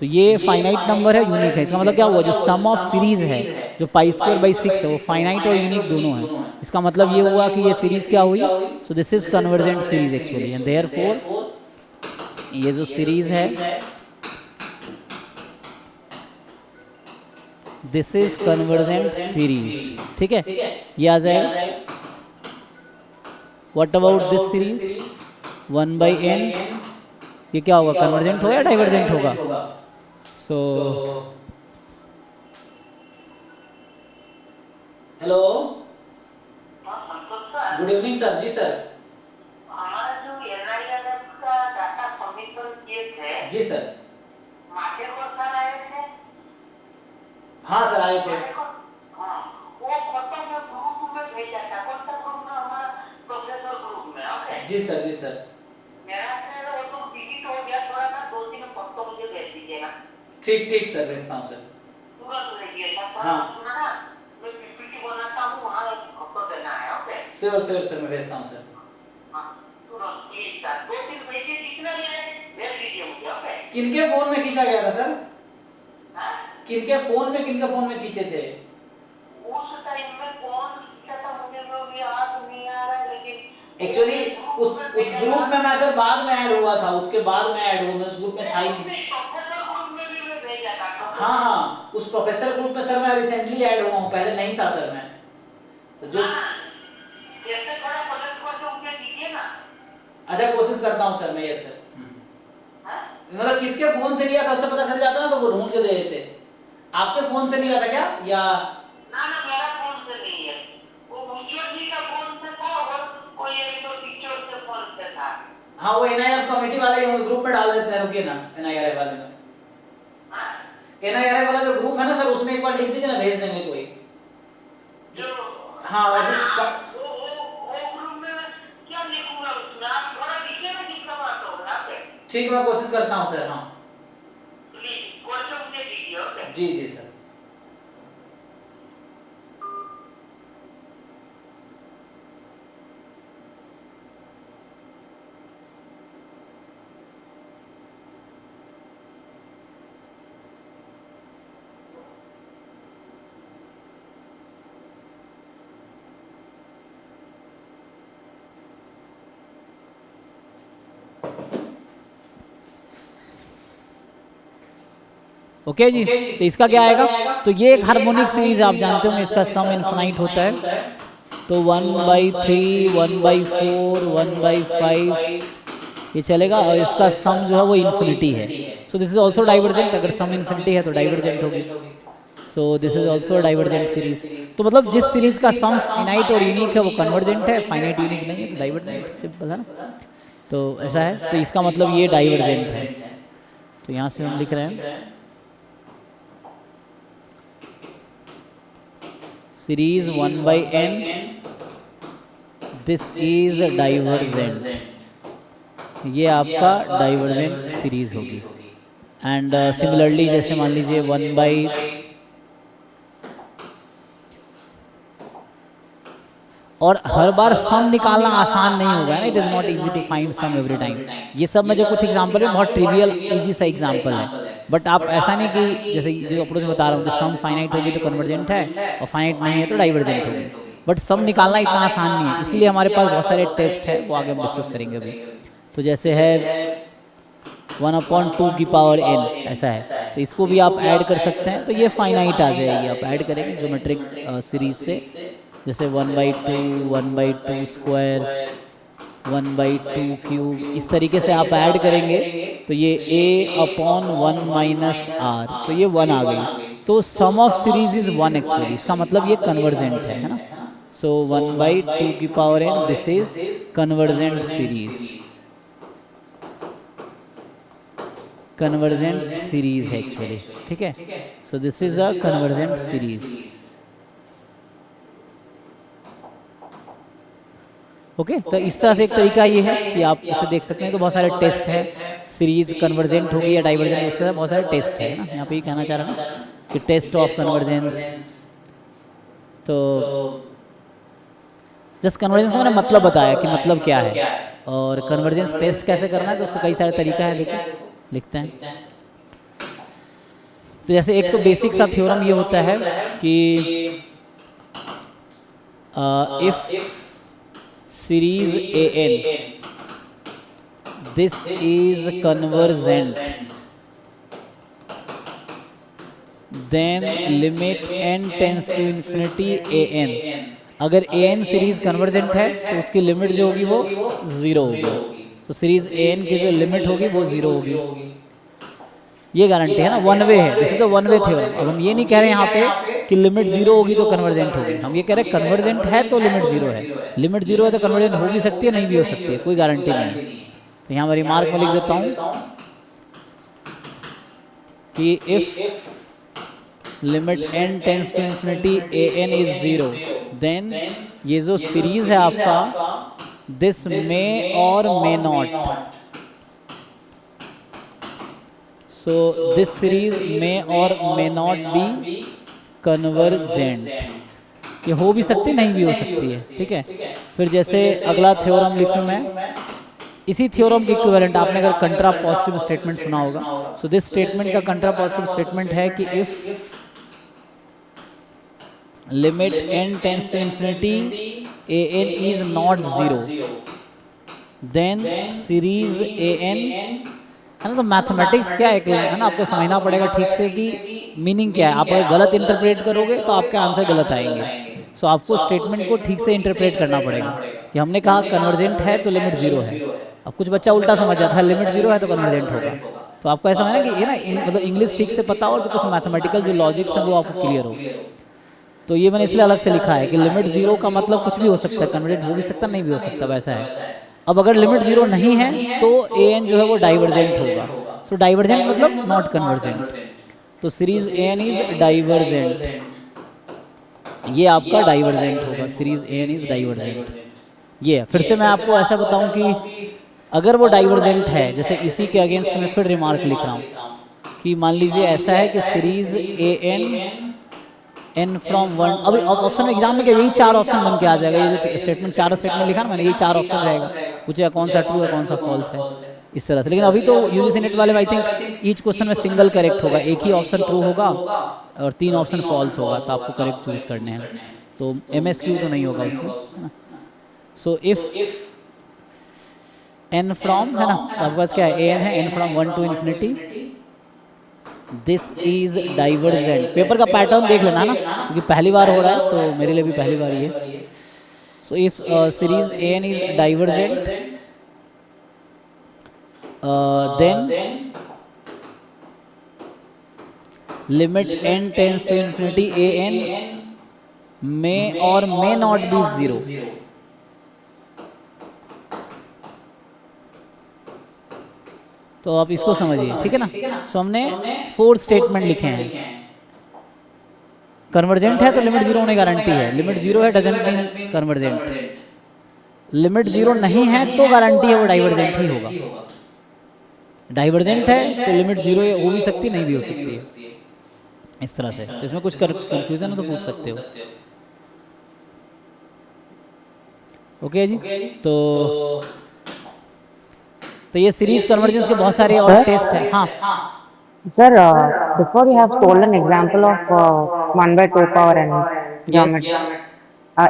तो ये फाइनाइट नंबर है, यूनिक है। इसका मतलब क्या हुआ, जो सम ऑफ सीरीज है, जो π²/6 है, वो फाइनाइट और यूनिक दोनों है। इसका मतलब ये हुआ कि ये सीरीज क्या हुई, सो this is convergent series actually, and therefore ये जो सीरीज है, दिस इज कन्वर्जेंट सीरीज। ठीक है, ये आ जाएगा। What about this series 1/n, ये क्या होगा, कन्वर्जेंट होगा या डाइवर्जेंट होगा? So hello, good evening sir. जी सर। हमारा जो NIRF का डाटा सबमिशन किए थे, जी सर। मार्केट को सर आए थे। हाँ सर, आए थे। हाँ, वो फोटो में ग्रुप में भेजा था। कौन सा ग्रुप में? हमारा प्रोफेसर ग्रुप में। ओके जी सर। जी सर। मेरा से वो तो डिलीट हो गया, थोड़ा सा 2-3 फोटो मुझे भेज दीजिएगा। ठीक ठीक सर, भेजता हूँ सर। तुरंत भेजिएगा। हाँ। सुना ना, मैं PPT बनाता हूँ, वहाँ एक फोटो देना है। ओके श्योर श्योर सर, मैं भेजता हूँ सर। हाँ, तुरंत प्लीज सर। 2-3 भेजिए, जितना भी है भेज दीजिए मुझे। ओके किनके फोन में खींचा गया था सर? हाँ, किनके फोन में खींचे थे? उस टाइम में कौन खींचा था मुझे तो भी याद नहीं आ रहा है, लेकिन एक्चुअली उस ग्रुप में मैं सर बाद में ऐड हुआ था, उसके बाद में ऐड हुआ, मैं उस ग्रुप में था ही नहीं। प्रोफेसर ग्रुप में भी मैं भेजा था। हाँ हाँ, उस प्रोफेसर ग्रुप में सर मैं रिसेंटली ऐड हुआ हूँ, पहले नहीं था सर मैं। तो जो जैसे थोड़ा मदद करके मुझे दीजिए ना। अच्छा, कोशिश करता हूँ सर मैं। Yes sir. हाँ? मतलब किसके फोन से लिया था उससे पता चल जाता ना, तो वो ढूंढ के दे देते। आपके फोन से लिया था क्या, या? ना ना, मेरा फोन से नहीं है, वो मुंशियर जी का फोन से था, और कोई एक दो टीचर के फोन से था। हाँ, वो NIRF कमेटी वाले ही ग्रुप में डाल देते हैं, रुकिए ना। NIRF वाले में, हाँ? NIRF वाला जो ग्रुप है ना सर, उसमें एक बार लिख दीजिए ना, भेज देंगे कोई। जो हाँ, अभी वो ग्रुप में मैं क्या लिखूंगा उसमें? आप थोड़ा लिखिए ना, जितना बात होगा। ओके ठीक, मैं कोशिश करता हूँ सर। हाँ प्लीज करके मुझे दीजिए। ओके जी जी सर। ओके जी, तो इसका क्या आएगा, तो ये एक हार्मोनिक सीरीज आप जानते होंगे, इसका सम इनफाइनाइट होता है। तो 1/3, 1/4, 1/5 ये चलेगा, और इसका सम जो है वो इन्फिनिटी है। So this is also divergent. अगर सम इन्फिनिटी है तो डाइवर्जेंट होगी। सो this is also divergent series. तो मतलब जिस सीरीज का सम फाइनाइट और यूनिक है वो कन्वर्जेंट है, फाइनाइट यूनिक नहीं है तो डाइवर्जेंट। सिंपल है ना। तो ऐसा है, तो इसका मतलब ये डाइवर्जेंट है। तो यहाँ से हम लिख रहे हैं series 1/n, this is divergent. ये आपका डाइवर्जेंट सीरीज होगी। एंड सिमिलरली जैसे मान लीजिए 1/, और हर बार सम निकालना आसान नहीं होगा ना, it is not easy to find sum every time. ये सब में जो कुछ एग्जांपल है बहुत ट्रिवियल इजी सा एग्जांपल है, बट आप ऐसा नहीं कि जैसे जो अप्रोच बता रहा हूँ कि सम फाइनाइट होगी तो कन्वर्जेंट है, और फाइनाइट नहीं है तो डाइवर्जेंट होगी। बट सम निकालना इतना आसान नहीं है, इसलिए हमारे पास बहुत सारे टेस्ट है, वो आगे हम डिस्कस करेंगे अभी। तो जैसे है 1/2 की पावर n, ऐसा है, तो इसको भी आप ऐड कर सकते हैं, तो ये फाइनाइट आ जाएगी। आप ऐड करेंगे ज्योमेट्रिक सीरीज से, जैसे 1/2, 1/2 स्क्वायर, 1/2 क्यूब, इस तरीके से आप ऐड करेंगे तो ये a/1 - r, तो ये 1 आ गई। तो sum of series is 1 actually, इसका मतलब ये कन्वर्जेंट है ना। सो 1/2 की power n, this is convergent series, convergent series है एक्चुअली। ठीक है, so this is a convergent series. Okay तो इस तरह से एक तरीका ये है कि आप इसे देख सकते हैं। तो बहुत सारे टेस्ट है, सीरीज कन्वर्जेंट होगी या डाइवर्जेंट, उसके साथ बहुत सारे टेस्ट है ना। यहाँ पे ये कहना चाह रहा है ना कि टेस्ट ऑफ कन्वर्जेंस। तो जस्ट कन्वर्जेंस का मैंने मतलब बताया कि मतलब क्या है, और कन्वर्जेंस टेस्ट कैसे करना है तो उसका कई सारे तरीका है। देखो लिखते हैं। तो जैसे एक तो बेसिक सा थ्योरम ये होता है कि if series A n this is convergent then limit n tends to infinity A n. अगर ए एन सीरीज कन्वर्जेंट है तो उसकी लिमिट जो होगी वो 0 होगी। तो सीरीज ए एन की जो लिमिट होगी वो 0 होगी। ये गारंटी है ना, वन वे है। This is the one way theorem. अब हम ये नहीं कह रहे यहाँ पे कि लिमिट 0 होगी तो कन्वर्जेंट होगी, हम ये कह रहे हैं कन्वर्जेंट है तो लिमिट 0 है। लिमिट 0 है तो कन्वर्जेंट हो भी सकती है, नहीं भी हो सकती है, कोई गारंटी नहीं है। तो यहाँ मैं रिमार्क में लिख देता हूँ कि if limit n tends to infinity A N is 0 then ये जो सीरीज है आपका this may or may not, so this series may or may not be convergent. ये हो भी सकती है, नहीं भी हो सकती है, ठीक है। फिर जैसे अगला थ्योरम लिखूं मैं, इसी थ्योरम के इक्विवेलेंट आपने अगर कंट्रा पॉजिटिव स्टेटमेंट सुना होगा। सो दिस स्टेटमेंट का कंट्रा पॉजिटिव स्टेटमेंट है कि if limit n tends to infinity A N is not 0 then series A n, है ना। तो मैथमेटिक्स क्या है ना, आपको समझना पड़ेगा ठीक से कि मीनिंग क्या है। आप अगर गलत इंटरप्रेट करोगे तो आपके आंसर गलत आएंगे। सो आपको स्टेटमेंट को ठीक से इंटरप्रेट करना पड़ेगा कि हमने कहा कन्वर्जेंट है तो लिमिट 0 है। अब कुछ बच्चा उल्टा समझ जाता है, लिमिट 0 है तो कन्वर्जेंट होगा। तो आपको ऐसा समझना कि ये ना मतलब इंग्लिश ठीक से पता हो और जो कुछ मैथमेटिकल जो लॉजिक्स हैं वो आपको क्लियर हो। तो ये मैंने इसलिए अलग से लिखा है कि लिमिट 0 का मतलब कुछ भी हो सकता है, कन्वर्जेंट हो भी सकता है, नहीं भी हो सकता, वैसा है। अब अगर लिमिट 0 नहीं है तो ए एन जो है वो डाइवर्जेंट होगा। सो डाइवर्जेंट मतलब नॉट कन्वर्जेंट। तो series A N is divergent, ये आपका डाइवर्जेंट होगा। Series A N is divergent. ये फिर से मैं आपको ऐसा बताऊं कि अगर वो डाइवर्जेंट है, जैसे इसी के अगेंस्ट में फिर रिमार्क लिख रहा हूँ कि मान लीजिए ऐसा है कि series A n n from 1, अभी ऑप्शन में एग्जाम में क्या यही 4 ऑप्शन बन के आ जाएगा। ये जो स्टेटमेंट 4 स्टेटमेंट लिखा ना मैंने, यही 4 ऑप्शन रहेगा, पूछेगा कौन सा ट्रू है कौन सा फॉल्स है, इस तरह से। लेकिन अभी तो यूजीसी नेट वाले आई थिंक ईच क्वेश्चन में सिंगल करेक्ट होगा, एक ही ऑप्शन ट्रू होगा और 3 ऑप्शन फॉल्स होगा, तो आपको करेक्ट चूज करने हैं। तो MSQ तो नहीं होगा उसमें। सो इफ n फ्रॉम, है ना, आपके पास क्या है, an है, n from 1 to infinity this is divergent. Paper का पैटर्न देख लेना ना, क्योंकि पहली बार हो रहा है तो मेरे लिए भी पहली बार ही है। So if series A N is divergent then limit n tends to infinity A N may or may not be 0। तो आप इसको समझिए, ठीक है ना। सो हमने 4 स्टेटमेंट लिखे हैं। कन्वर्जेंट है तो लिमिट 0 होने गारंटी है, लिमिट 0 है डजंट मीन कन्वर्जेंट। लिमिट 0 नहीं है तो गारंटी है वो डाइवर्जेंट ही होगा। डाइवर्जेंट है तो लिमिट 0 हो भी सकती है, नहीं भी हो सकती है, इस तरह से। तो इसमें कुछ कंफ्यूजन हो तो पूछ सकते हो। ओके जी। तो ये सीरीज कन्वर्जेंस के बहुत सारे और टेस्ट हैं। हाँ Sir, before you have told an example of 1 by 2 power n geometry.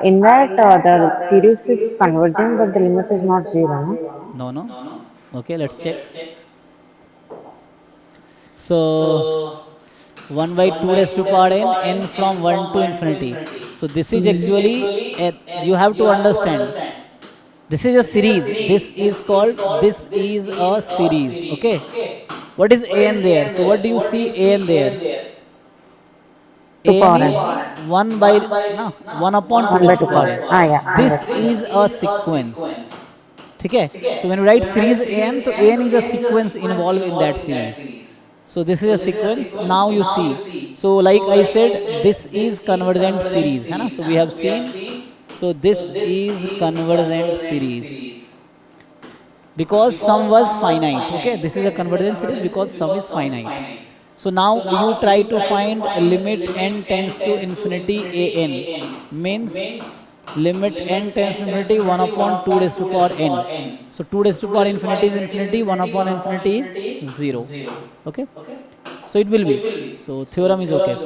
In that, the series is convergent, but the limit is not 0. No? No. Okay, let's check. So 1 by 2 raised to power n from 1 to infinity. So this is actually you have to understand. This is a series. This is a series. Okay. What is an there? So what do you see an there? An is 1 by 1 upon 2 raised to power n. Yeah. This is a sequence. ठीक है. So when you write series an, तो an is a sequence involved in that series. So this is a sequence. Now you see. So like I said, this is convergent series, है ना? So we have seen. So this is convergent series because sum was finite. Okay, this is a convergent series because sum is finite. So now you try to find limit n tends to infinity a n, means limit n tends to infinity 1 upon 2 raised to power n. So 2 raised to power infinity is infinity, 1 upon infinity is 0. Okay, so it will be. So theorem is okay.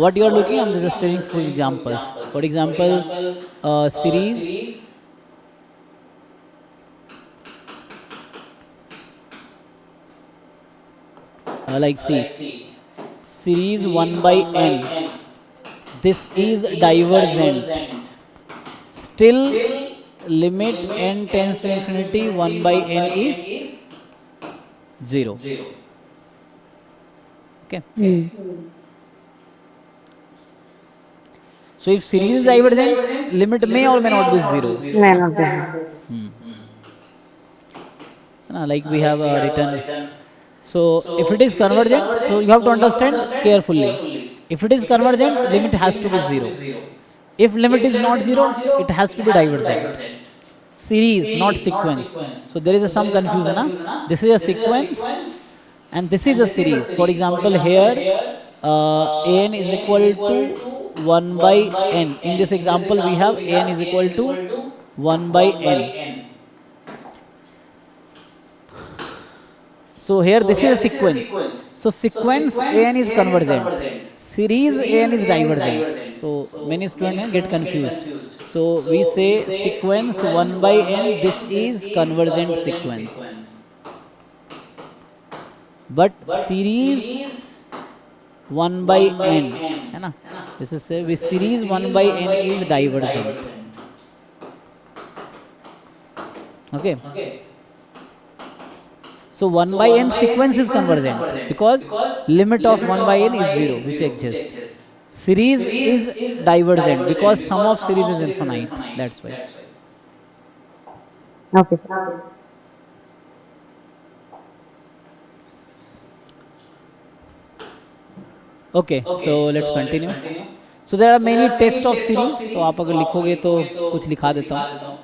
What you are looking, I'm just taking few examples. For example, series like see, series 1 by n, this is divergent. Still limit n tends to infinity 1 by n is 0. Okay. So if series is divergent, limit may or may not be 0. May not be. Like we have written. So if it is convergent, so you have to understand carefully. If it is convergent, limit has to be 0. If limit is not 0, it has to be divergent. Series, not sequence. So there is some confusion. This is a sequence and this is a series. For example, here an is equal to 1 by n. In this example, we have an is equal to 1 by n. So here this is a sequence. So sequence an is convergent. Series an is divergent. So many students get confused. So we say sequence 1 by n, this is convergent sequence. But series 1 by n, है ना? This is say with series 1 by n is divergent. Okay. So 1 by n sequence is convergent because limit of 1 by n is 0, which exists. Series is divergent because sum of series is infinite. That's why. Okay, sir. Okay, so let's continue. So there are many tests of series. तो आप अगर लिखोगे तो कुछ लिखा देता हूँ.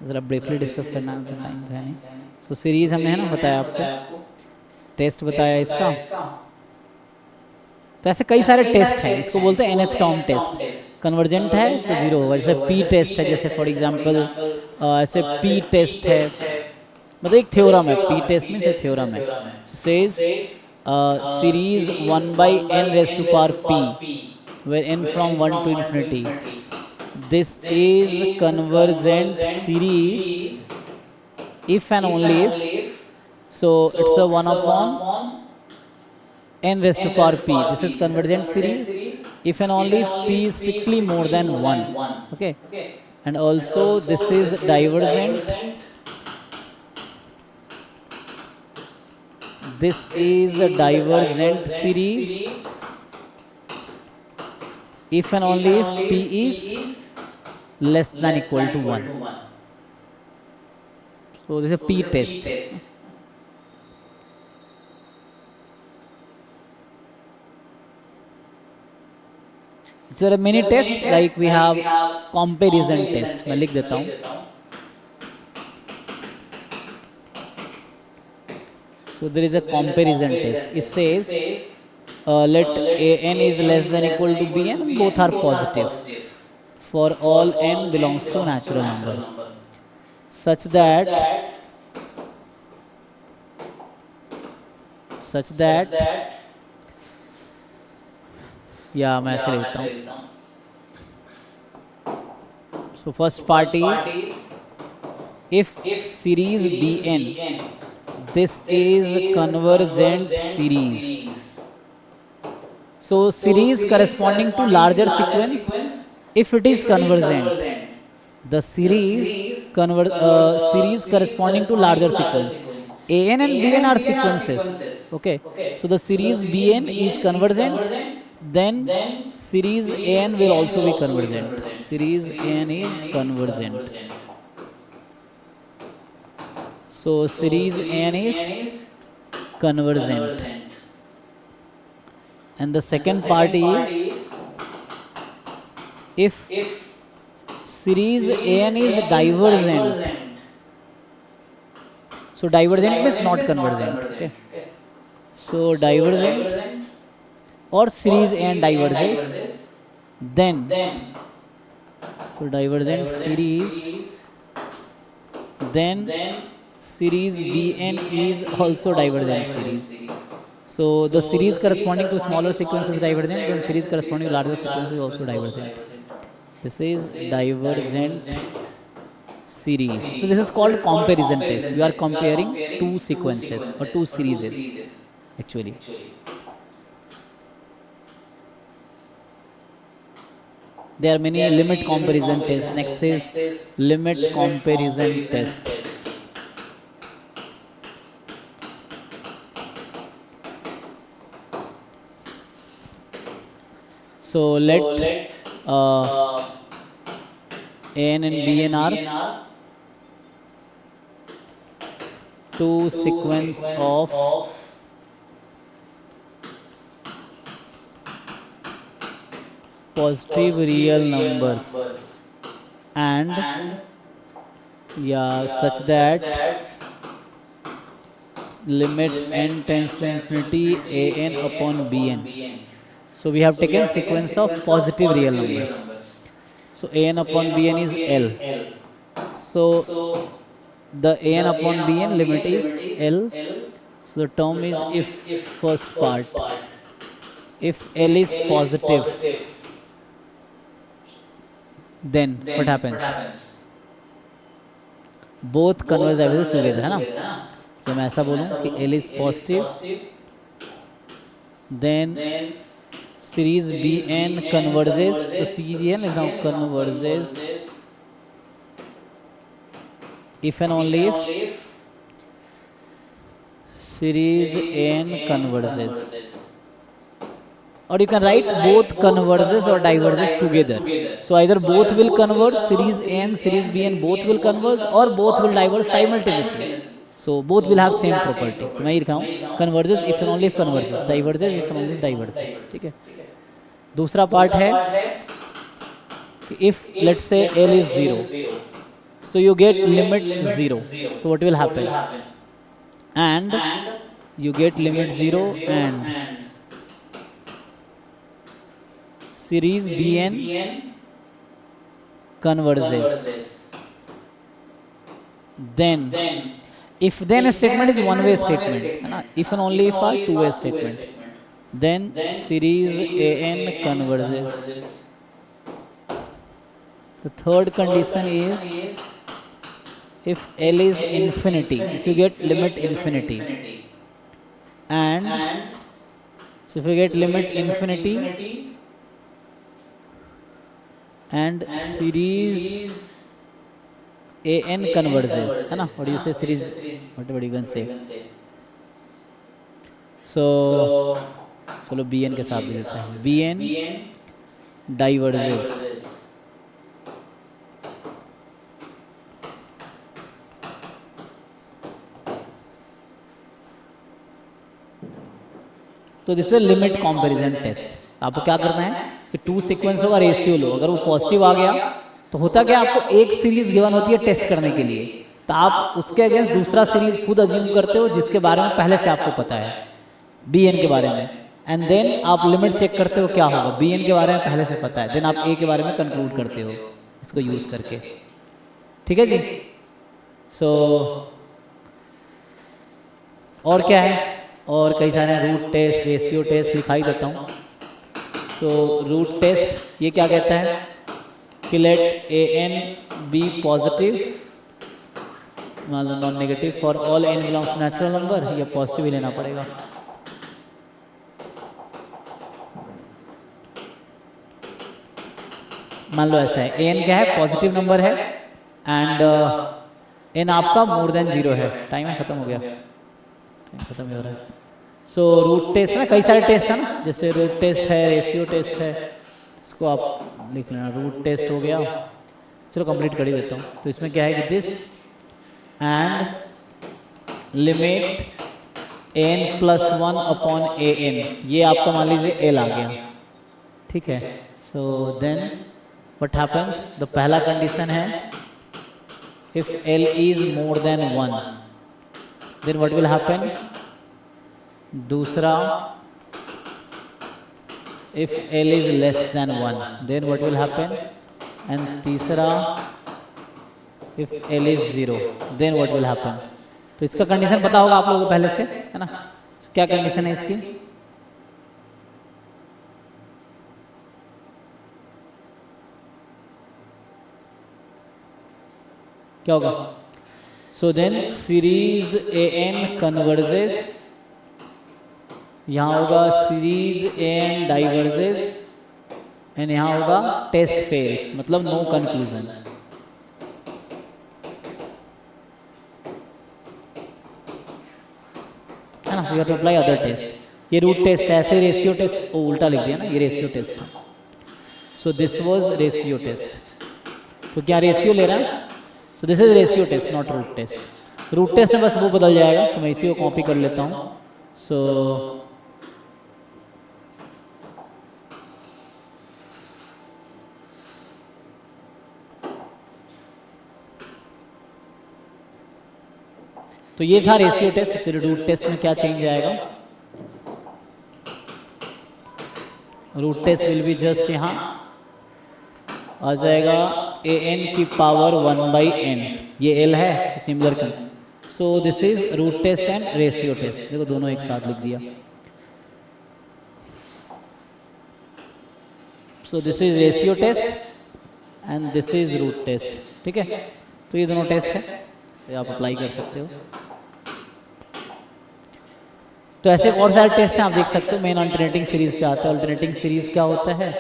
ज़रा ब्रीफली डिस्कस करना है, टाइम तो है नहीं. सो सीरीज हमने है ना बताया आपको, टेस्ट बताया इसका. तो ऐसे कई सारे टेस्ट हैं, इसको बोलते हैं nth टर्म टेस्ट. कन्वर्जेंट है तो 0 होगा. जैसे पी टेस्ट है, जैसे फॉर एग्जांपल ऐसे पी टेस्ट है, मतलब एक थ्योरम है. पी टेस्ट मीन्स ए थ्योरम है. Says series 1 by n raised to power p, where n from 1 to infinity. This is convergent series if and only if. So it's a 1 upon n raised to power p. This is convergent series if and only if p is strictly more than 1. Okay. And also this is divergent. This is a divergent series if and only if p is less than equal to 1. So this is a p test. There are many tests, like we have comparison test. मैं लिख देता हूँ. So there is a comparison test. It says let an is less than equal to bn, both are positive for all n belongs to natural number, such that या मैं ऐसे लिखता हूँ. So first part is if series bn, this is convergent series. So series corresponding to larger sequence, if it is convergent, the series corresponding to larger sequence. an and bn are sequences. Okay, so the series bn is convergent, then series an will also be convergent. Series an is convergent. So series an is convergent, and the second part is if series an is divergent. So divergent means not convergent. Okay, so divergent or series an diverges, then so divergent series, then series bn is also divergent series. So the series corresponding to smaller sequence is divergent, then series corresponding to larger sequence is also divergent. This is divergent series. So this is called comparison test. You are comparing two sequences or two series actually. There are many limit comparison tests. Next is limit comparison test. So let an and bn are two sequence of positive real numbers, and such that limit n tends to infinity an upon bn. So we have taken sequence of positive real numbers. So an upon bn is L. So the an upon bn limit is L. So the term is if first part. If L is positive, then what happens? Both converge averages together, है ना? तो मैं ऐसा बोलूँ कि L is positive, then series Bn converges, तो series Bn is now converges if and only if series N converges. Or you can write both converges or diverges together. So either both will converge, series N, series Bn both will converge, or both will diverge simultaneously. So both will have same property. तो मैं ये लिख रहा हूँ converges if and only if converges, diverges if and only if diverges. ठीक है. दूसरा part है if let's say L is 0, so you get limit 0. So what will happen? And you get limit 0 and series Bn converges. Then if then statement is one way statement, if and only if are two-way statement, then series An converges. The third condition is if L is infinity, if you get limit infinity, and so if you get limit infinity and series An converges, है ना? What do you say? Series, whatever you can say. So चलो Bn के साथ देते हैं. Bn diverges. तो this is limit comparison test. आपको क्या करना है कि टू सीक्वेंस होगा, रेशियो लो. अगर वो पॉजिटिव आ गया तो होता क्या, आपको एक सीरीज गिवन होती है टेस्ट करने के लिए, तो आप उसके अगेंस्ट दूसरा सीरीज खुद अज्यूम करते हो जिसके बारे में पहले से आपको पता है Bn के बारे में, एंड देन आप लिमिट चेक करते हो क्या होगा. Bn के बारे में पहले से पता है, देन आप A के बारे में कंक्लूड करते हो इसको यूज करके. ठीक है जी. सो और क्या है, और कई सारे रूट टेस्ट, रेशियो टेस्ट लिखाई देता हूँ. तो रूट टेस्ट ये क्या कहता है कि लेट An बी पॉजिटिव, मान लो non negative for all n belongs to natural number, या पॉजिटिव ही लेना पड़ेगा. मान लो ऐसा है, An क्या है, पॉजिटिव नंबर है, एंड n आपका मोर देन 0 है. टाइम खत्म हो गया. खत्म ही हो रहा है। सो रूट टेस्ट ना, कई सारे टेस्ट है ना, जैसे रूट टेस्ट है, रेशियो टेस्ट है, इसको आप लिख लेना। रूट टेस्ट हो गया, चलो कंप्लीट कर ही देता हूँ। तो इसमें क्या है कि this and limit n+1 upon an, ये आपका मान लीजिए l आ गया, ठीक है। So then what happens, the पहला कंडीशन है if l is more than 1, then what will happen. दूसरा if l is less than 1, then what will happen, and तीसरा if l is 0, then what will happen। तो इसका condition पता होगा आप लोगों को पहले से, है ना। तो क्या कंडीशन है इसकी, क्या होगा। So then series an converges, यहाँ होगा सीरीज एन डाइवर्जेस, एंड यहाँ होगा टेस्ट फेल्स, मतलब नो कंक्लूजन, है ना। You have to apply other test. ये रूट टेस्ट है, ऐसे रेशियो टेस्ट उल्टा लिख दिया ना, ये रेशियो टेस्ट था। So this was ratio test. तो क्या रेशियो ले रहा है, so this is ratio test not root test. Root test में बस वो बदल जाएगा, तो मैं इसी को कॉपी कर लेता हूँ। सो तो ये था रेशियो टेस्ट। फिर रूट टेस्ट में क्या चेंज आएगा, root test will be just यहाँ आ जाएगा an की पावर 1/n, ये l है तो सिमिलर कर। So this is root test and ratio test, देखो दोनों एक साथ लिख दिया। So this is ratio test and this is root test, ठीक है। तो ये दोनों टेस्ट है, इसे आप अप्लाई कर सकते हो। तो ऐसे और सारे टेस्ट हैं, आप देख सकते हो। मेन अल्टरनेटिंग सीरीज पे आता है। अल्टरनेटिंग सीरीज क्या होता है,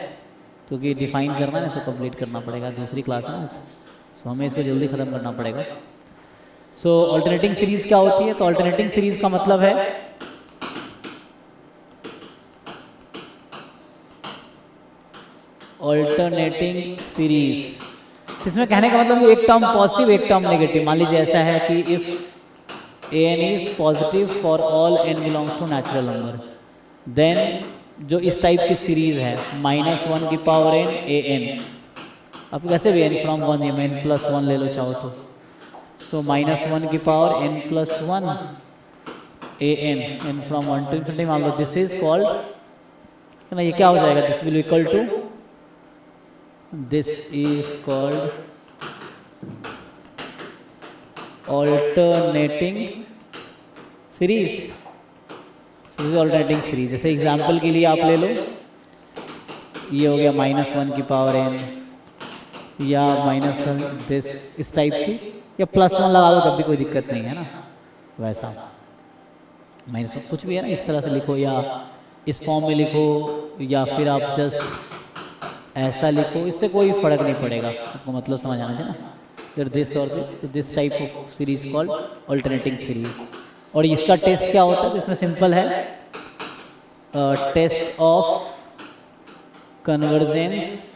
तो कि डिफाइन करना है, इसको कंप्लीट करना पड़ेगा दूसरी क्लास में। सो हमें इसको जल्दी ख़त्म करना पड़ेगा। सो अल्टरनेटिंग सीरीज क्या होती है, तो अल्टरनेटिंग सीरीज का मतलब है अल्टरनेटिंग सीरीज। इसमें कहने का मतलब ये एक टर्म पॉजिटिव एक टर्म नेगेटिव। मान लीजिए ऐसा है कि if an is positive for all n belongs to natural number, then जो इस टाइप की सीरीज है -1 की पावर n an, अब कैसे भी n फ्रॉम 1 या n+1 ले लो चाहो तो। सो -1 की power n+1 an, n from 1 to infinity मान लो। दिस इज कॉल्ड, है ना, ये क्या हो जाएगा, this will equal to, this is called alternating series. Alternating series, जैसे एग्जांपल के लिए आप ले लो, ये हो गया -1 की पावर n, या -1 दिस इस टाइप की, या +1 लगा दो तब भी कोई दिक्कत नहीं है ना। वैसा -1 कुछ भी है ना, इस तरह से लिखो, या इस फॉर्म में लिखो, या फिर आप जस्ट ऐसा लिखो, इससे कोई फर्क नहीं पड़ेगा, आपको मतलब समझ आना चाहिए ना। दिस और this type of series called alternating series. और इसका टेस्ट क्या होता है, तो इसमें सिंपल है, test of convergence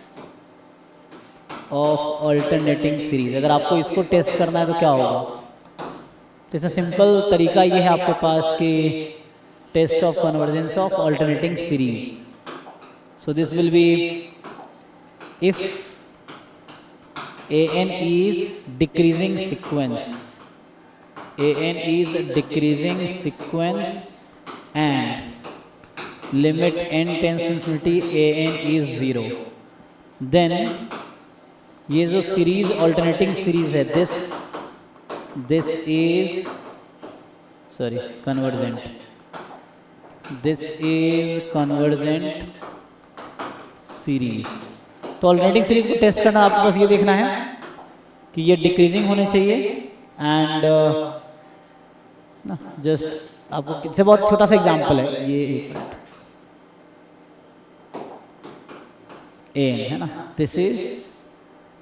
of alternating series. अगर आपको इसको टेस्ट करना है तो क्या होगा, तो इसमें सिंपल तरीका ये है आपके पास कि test of convergence of alternating series. So this will be if an is decreasing sequence, an is decreasing sequence and limit n tends to infinity an is 0, then ये जो सीरीज अल्टरनेटिंग सीरीज है, this is sorry convergent, this is convergent series. तो alternating series को test करना आपको बस ये देखना है कि ये डिक्रीजिंग होने चाहिए एंड ना, जस्ट आपको इससे बहुत छोटा सा एग्जांपल है, ये एन है ना, दिस इज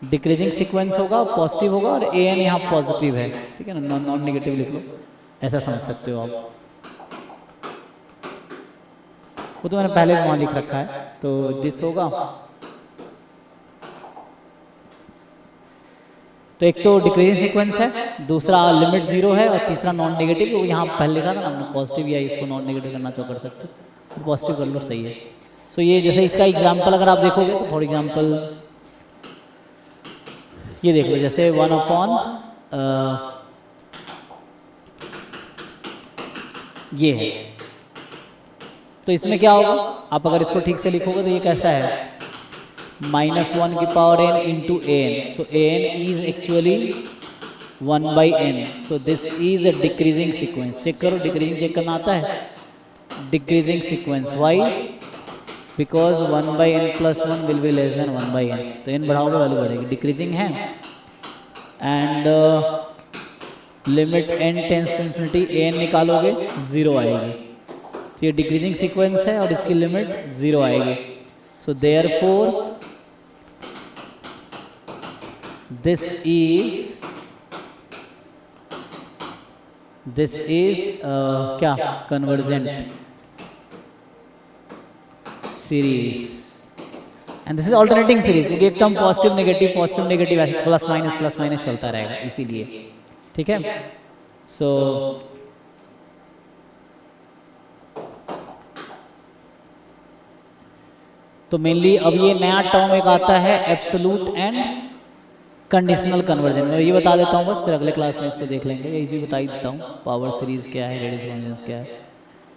डिक्रीजिंग सीक्वेंस होगा, पॉजिटिव होगा, और एन यहाँ पॉजिटिव है, ठीक है ना, नॉन नेगेटिव लिख लो, ऐसा समझ सकते हो आप। वो तो मैंने पहले वहाँ लिख रखा है, तो दिस होगा। तो एक तो डिक्रीजिंग सीक्वेंस है, दूसरा लिमिट 0 है, और तीसरा नॉन नेगेटिव। वो यहाँ पहले लिखा था ना हमने पॉजिटिव, या इसको नॉन नेगेटिव करना चाहो कर सकते हो, पॉजिटिव कर लो, सही है। सो ये जैसे इसका एग्जांपल अगर आप देखोगे तो फॉर एग्जांपल ये देख लो, जैसे 1/, ये है। तो इसमें क्या होगा, आप अगर इसको ठीक से लिखोगे तो ये कैसा है, -1 की power n into an। So an is actually 1/n। So this is a decreasing sequence. Check करो, डिक्रीजिंग चेक करना आता है, decreasing sequence. Why? Because 1/n + 1 will be less than 1/n। तो n बढ़ाओगे वैल्यू बढ़ेगी, डिक्रीजिंग है। And limit n tends to infinity, an निकालोगे 0 आएगी। तो ये डिक्रीजिंग सीक्वेंस है और इसकी लिमिट 0 आएगी। सो देयरफॉर this is क्या, convergent series, and this is alternating series, क्योंकि एक टर्म पॉजिटिव नेगेटिव ऐसे प्लस माइनस चलता रहेगा, इसीलिए। ठीक है। सो तो मेनली अब ये नया टर्म एक आता है, एब्सोल्यूट एंड कंडीशनल कन्वर्जन। मैं ये बता देता हूँ बस, फिर अगले क्लास में इसको देख लेंगे। ये इसी बता ही देता हूँ, पावर सीरीज क्या है, रेडियस कन्वर्जेंस क्या है।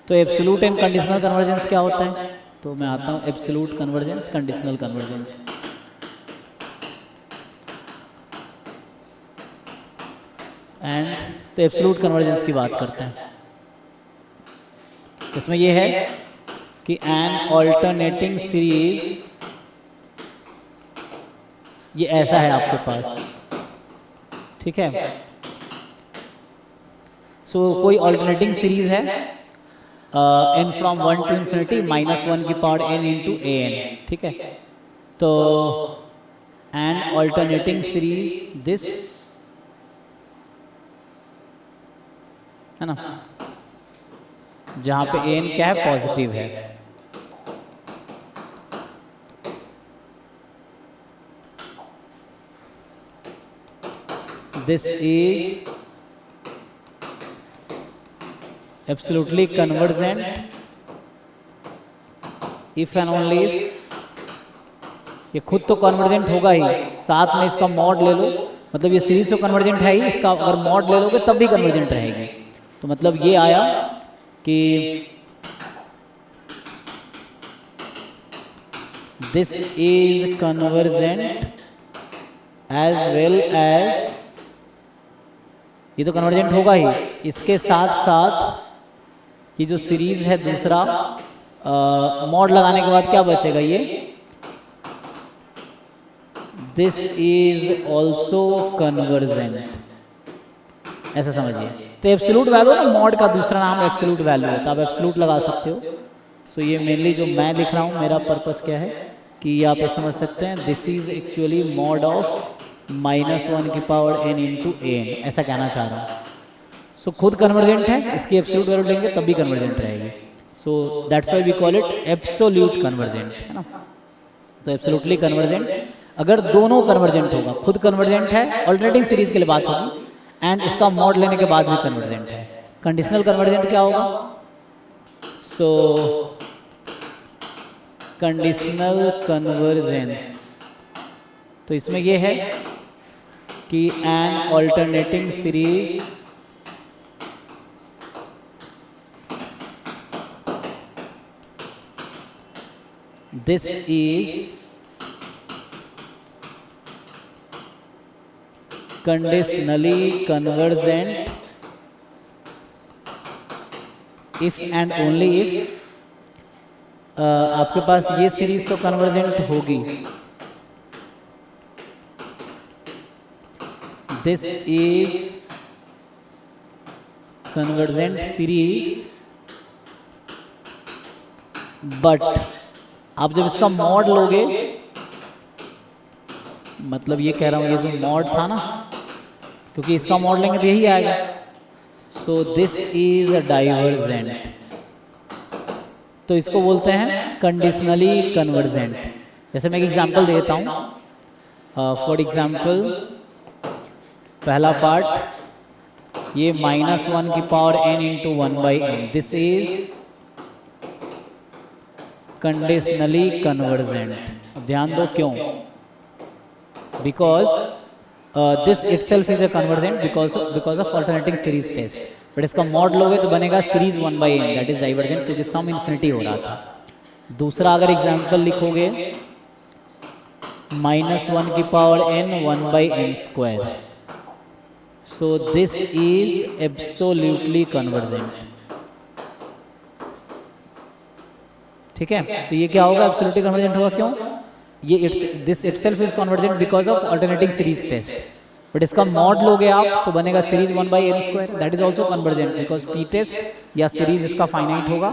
तो एब्सोल्यूट एंड कंडीशनल कन्वर्जेंस क्या होता है, तो मैं आता हूँ absolute convergence, conditional convergence. And तो एब्सोल्यूट कन्वर्जेंस की बात करते हैं। इसमें ये है कि एन ऑल्टरनेटिंग सीरीज, ये ऐसा है आपके पास। ठीक है। सो कोई ऑल्टरनेटिंग सीरीज है, n फ्रॉम 1 टू इन्फिनिटी -1 की पावर n इंटू an। ठीक है। तो एन ऑल्टरनेटिंग सीरीज दिस, है ना, जहां पे an क्या है, पॉजिटिव है। This is absolutely convergent if and only if, ये खुद तो कन्वर्जेंट होगा ही, साथ में इसका मॉड ले लो, मतलब ये सीरीज तो कन्वर्जेंट है ही, इसका अगर मॉड ले लोगे तब भी कन्वर्जेंट रहेगी। तो मतलब ये आया कि this is convergent as well as, ये तो कन्वर्जेंट होगा ही, इसके साथ साथ ये जो सीरीज है दूसरा, मॉड लगाने के बाद क्या बचेगा, ये दिस इज ऑल्सो कन्वर्जेंट, ऐसा समझिए। तो एब्सोल्यूट वैल्यू ना, मॉड का दूसरा नाम एब्सोल्यूट वैल्यू है, तो आप एब्सोल्यूट लगा सकते हो। सो ये मेनली जो मैं लिख रहा हूँ, मेरा पर्पस क्या है कि आप ये समझ सकते हैं, this is actually mod of -1 की पावर n इंटू an, ऐसा कहना चाह रहा हूँ। सो खुद कन्वर्जेंट है, इसकी एब्सोल्यूट वैल्यू लेंगे तब भी कन्वर्जेंट रहेगी। So that's why we call it absolute convergent, है ना। तो एब्सोल्युटली कन्वर्जेंट अगर दोनों कन्वर्जेंट होगा, खुद कन्वर्जेंट है, ऑल्टरनेटिंग सीरीज के लिए बात होगी, एंड इसका मॉड लेने के बाद भी कन्वर्जेंट है। कंडीशनल कन्वर्जेंट क्या होगा, सो कंडीशनल कन्वर्जेंस, तो इसमें यह है कि an alternating series this is conditionally convergent if and only if आपके पास ये सीरीज तो कन्वर्जेंट होगी, this is convergent series, but आप जब इसका मॉड लोगे, मतलब ये कह रहा हूं, ये जो मॉड था ना, क्योंकि इसका मॉड लेंगे तो यही आएगा। सो दिस इज अ डाइवर्जेंट, तो इसको बोलते हैं कंडीशनली कन्वर्जेंट। जैसे मैं एक एग्जांपल देता हूँ, फॉर एग्जांपल पहला पार्ट ये -1 की power n into 1/n, this is conditionally convergent. ध्यान दो क्यों, because this itself is a convergent because of alternating series test, but इसका मॉड लोगे तो बनेगा series 1/n, that is divergent, क्योंकि सम इन्फिनिटी हो रहा था। दूसरा अगर एग्जांपल लिखोगे -1 की power n 1/n square, so this is absolutely convergent. ठीक है, तो ये क्या होगा, एब्सोल्युटली कन्वर्जेंट होगा। क्यों, ये this itself is convergent because of alternating series test, but इसका मॉड लोगे आप तो बनेगा series 1/n square, that is also convergent because p test या सीरीज इसका फाइनाइट होगा,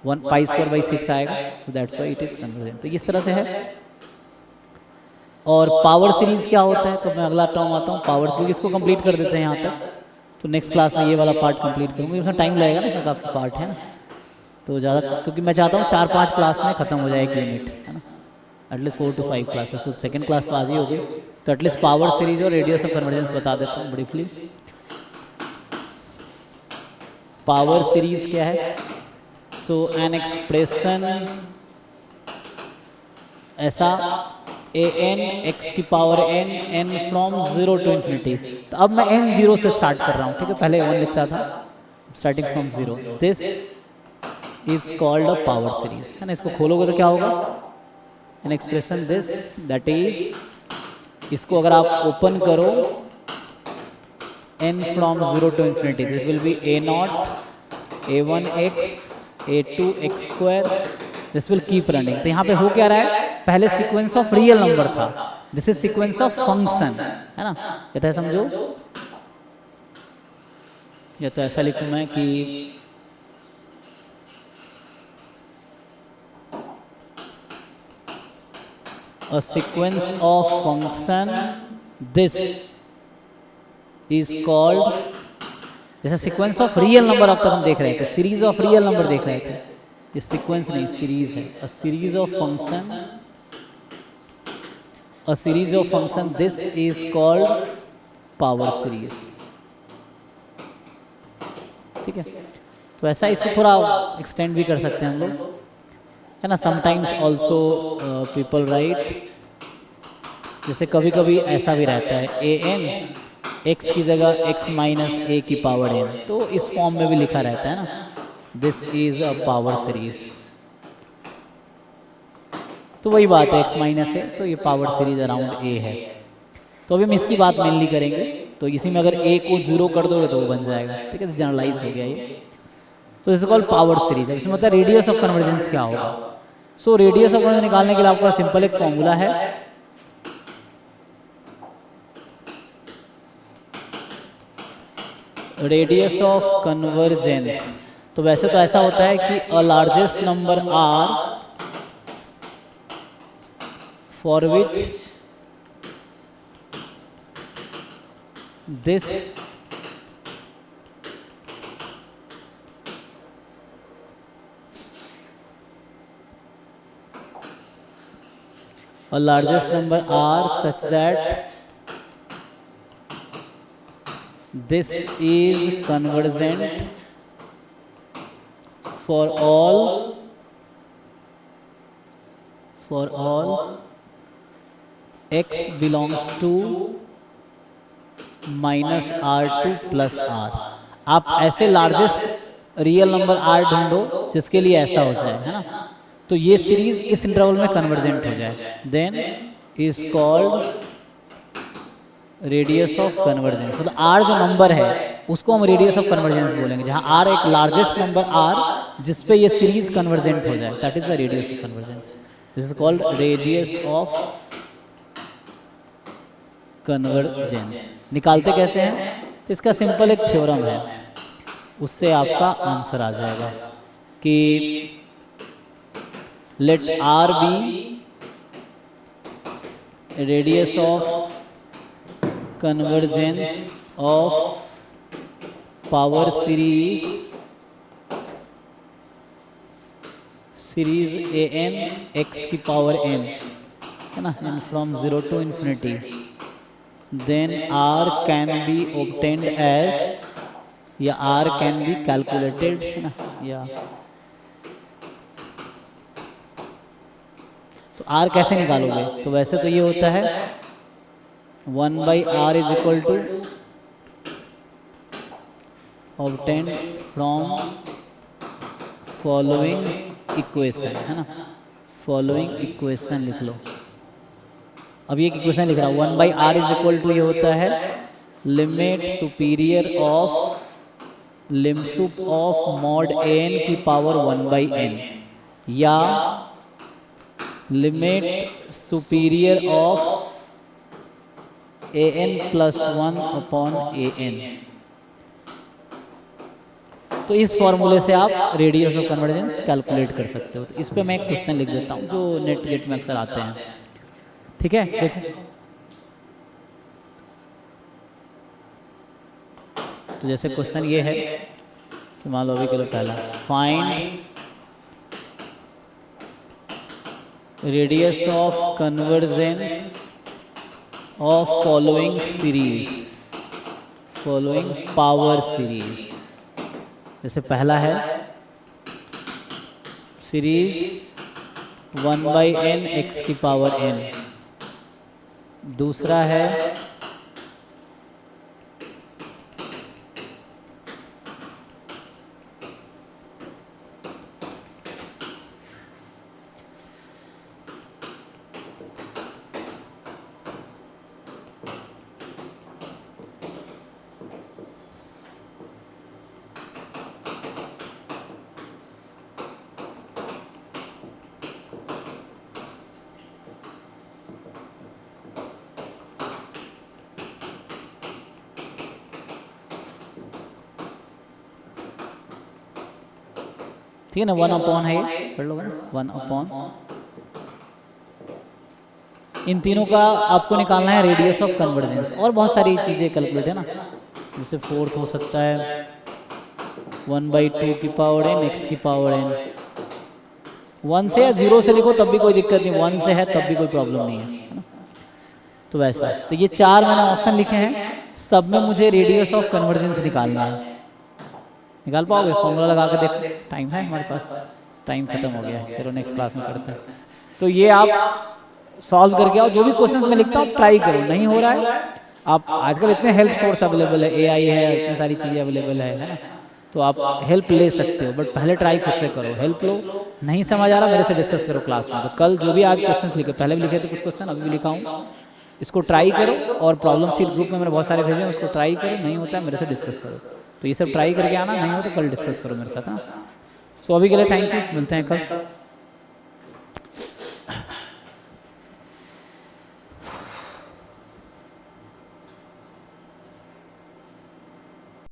1π² 6 आएगा, so that's why it is convergent. तो इस तरह से है। और पावर सीरीज क्या होता है, तो मैं अगला टर्म आता हूँ पावर सीरीज, इसको कंप्लीट कर देते हैं यहाँ तक, तो नेक्स्ट क्लास में ये वाला पार्ट कंप्लीट करूँगी, उसमें टाइम लगेगा ना, इसमें काफ़ी पार्ट है ना, तो ज़्यादा, क्योंकि मैं चाहता हूँ 4-5 क्लास में ख़त्म हो जाए एक यूनिट, है ना, एटलीस्ट 4 to 5 क्लासेस। तो सेकंड क्लास तो आज ही हो गई, तो एटलीस्ट पावर सीरीज और रेडियस ऑफ कन्वर्जेंस बता देता हूँ ब्रीफली। पावर सीरीज क्या है, सो एन एक्सप्रेशन ऐसा an x की power n from 0 to infinity, तो अब मैं n 0 से स्टार्ट कर रहा हूँ, ठीक है, पहले 1 लिखता था, starting from 0, this is called a power series, है ना। इसको खोलोगे तो क्या होगा, an expression this, that is, इसको अगर आप ओपन करो n from 0 to infinity, this will B a0 a1x a2 x square, this will keep running. तो यहाँ पे हो क्या रहा है, पहले सीक्वेंस ऑफ रियल नंबर था, this is sequence of function, है ना। ये तो समझो, या तो ऐसा लिखूं मैं कि a sequence of function, this is called, जैसे सीक्वेंस ऑफ रियल नंबर अब तक हम देख रहे थे, सीरीज ऑफ रियल नंबर देख रहे थे, ये सीक्वेंस नहीं सीरीज है, a series of function, a series of function, this is called power series। ठीक है, तो ऐसा इसको थोड़ा एक्सटेंड भी कर सकते हैं हम लोग, है ना। समटाइम्स ऑल्सो पीपल राइट, जैसे कभी कभी ऐसा भी रहता है an x की जगह x माइनस a की पावर n, तो इस फॉर्म में भी लिखा रहता है ना, this is a power series. तो वही बात है, x माइनस है, तो ये पावर सीरीज अराउंड a है। तो अभी हम इसकी बात मेनली करेंगे, तो इसी में अगर a को 0 कर दोगे तो वो बन जाएगा, ठीक है, जनरलाइज हो गया ये। तो इस कॉल्ड पावर सीरीज है। इसमें मतलब रेडियस ऑफ कन्वर्जेंस क्या होगा, सो रेडियस ऑफ कन्वर्जेंस निकालने के लिए आपका सिंपल एक फॉर्मूला है, रेडियस ऑफ कन्वर्जेंस। तो वैसे तो ऐसा होता है कि a largest number r for which this a largest number r such that this is convergent for all x belongs to minus r2 plus r। आप ऐसे लार्जेस्ट रियल नंबर r ढूंढो जिसके लिए ऐसा हो जाए, है ना, तो ये सीरीज इस इंटरवल में कन्वर्जेंट हो जाए, then is called radius of convergence. मतलब r जो नंबर है उसको हम रेडियस ऑफ कन्वर्जेंस बोलेंगे, जहां r एक लार्जेस्ट नंबर r जिस पे ये सीरीज कन्वर्जेंट हो जाए, that is the radius of convergence. This is called radius of convergence. निकालते कैसे हैं, तो इसका सिंपल एक थ्योरम है, उससे आपका आंसर आ जाएगा कि let r be radius of convergence of power series series A n x की पावर एन, है ना, and from 0 to infinity, then r can be obtained as, या r can be calculated, है ना, या तो r कैसे निकालोगे? तो वैसे तो ये होता है 1/r is equal to obtained from following equation, है ना, फॉलोइंग इक्वेशन लिख लो। अब ये इक्वेशन लिख रहा हूँ 1/r इज इक्वल टू, ये होता है limit superior of limsup of mod n की पावर 1/n, या limit superior of an plus 1 upon an। तो इस फॉर्मूले से आप रेडियस ऑफ कन्वर्जेंस कैलकुलेट कर सकते हो। तो इस पे मैं एक क्वेश्चन लिख देता हूँ जो नेट गेट में अक्सर आते हैं, ठीक है। देखो तो जैसे क्वेश्चन ये है कि मान लो अभी के लिए पहला, find radius of convergence of following series, following power series. जैसे पहला है सीरीज 1/n x की पावर n, दूसरा है ठीक है ना, 1 अपॉन है, ये पढ़ लो 1 अपॉन। इन तीनों का आपको निकालना है रेडियस ऑफ कन्वर्जेंस, और बहुत सारी चीज़ें कैलकुलेट है ना, जैसे फोर्थ हो सकता है 1/2 की पावर n x की पावर n। 1 से या 0 से लिखो तब भी कोई दिक्कत नहीं, 1 से है तब भी कोई प्रॉब्लम नहीं है ना। तो वैसा, तो ये 4 मैंने ऑप्शन लिखे हैं, सब में मुझे रेडियस ऑफ कन्वर्जेंस निकालना है। निकाल पाओगे? फॉर्मूला लगा के देखो, टाइम है हमारे पास, टाइम खत्म हो गया, चलो नेक्स्ट क्लास में करते हैं। तो ये आप सॉल्व करके आओ, जो भी क्वेश्चन मैं लिखता हूँ ट्राई करो, नहीं हो रहा है आप, आजकल इतने हेल्प सोर्स अवेलेबल है, AI है, इतनी सारी चीज़ें अवेलेबल है ना, तो आप हेल्प ले सकते हो, बट पहले ट्राई खुद से करो, हेल्प लो। नहीं समझ आ रहा मेरे से डिस्कस करो क्लास में। तो कल जो भी आज क्वेश्चन लिखे, पहले भी लिखे थे कुछ क्वेश्चन, अभी भी लिखा हूँ, इसको ट्राई करो, और प्रॉब्लम सीट ग्रुप में मैंने बहुत सारे भेजे हैं, उसको ट्राई करो, नहीं होता है मेरे से डिस्कस करो। तो ये सब ट्राई करके आना, नहीं हो तो कल डिस्कस करो मेरे साथ, हाँ। सो अभी के लिए थैंक यू, मिलते हैं कल।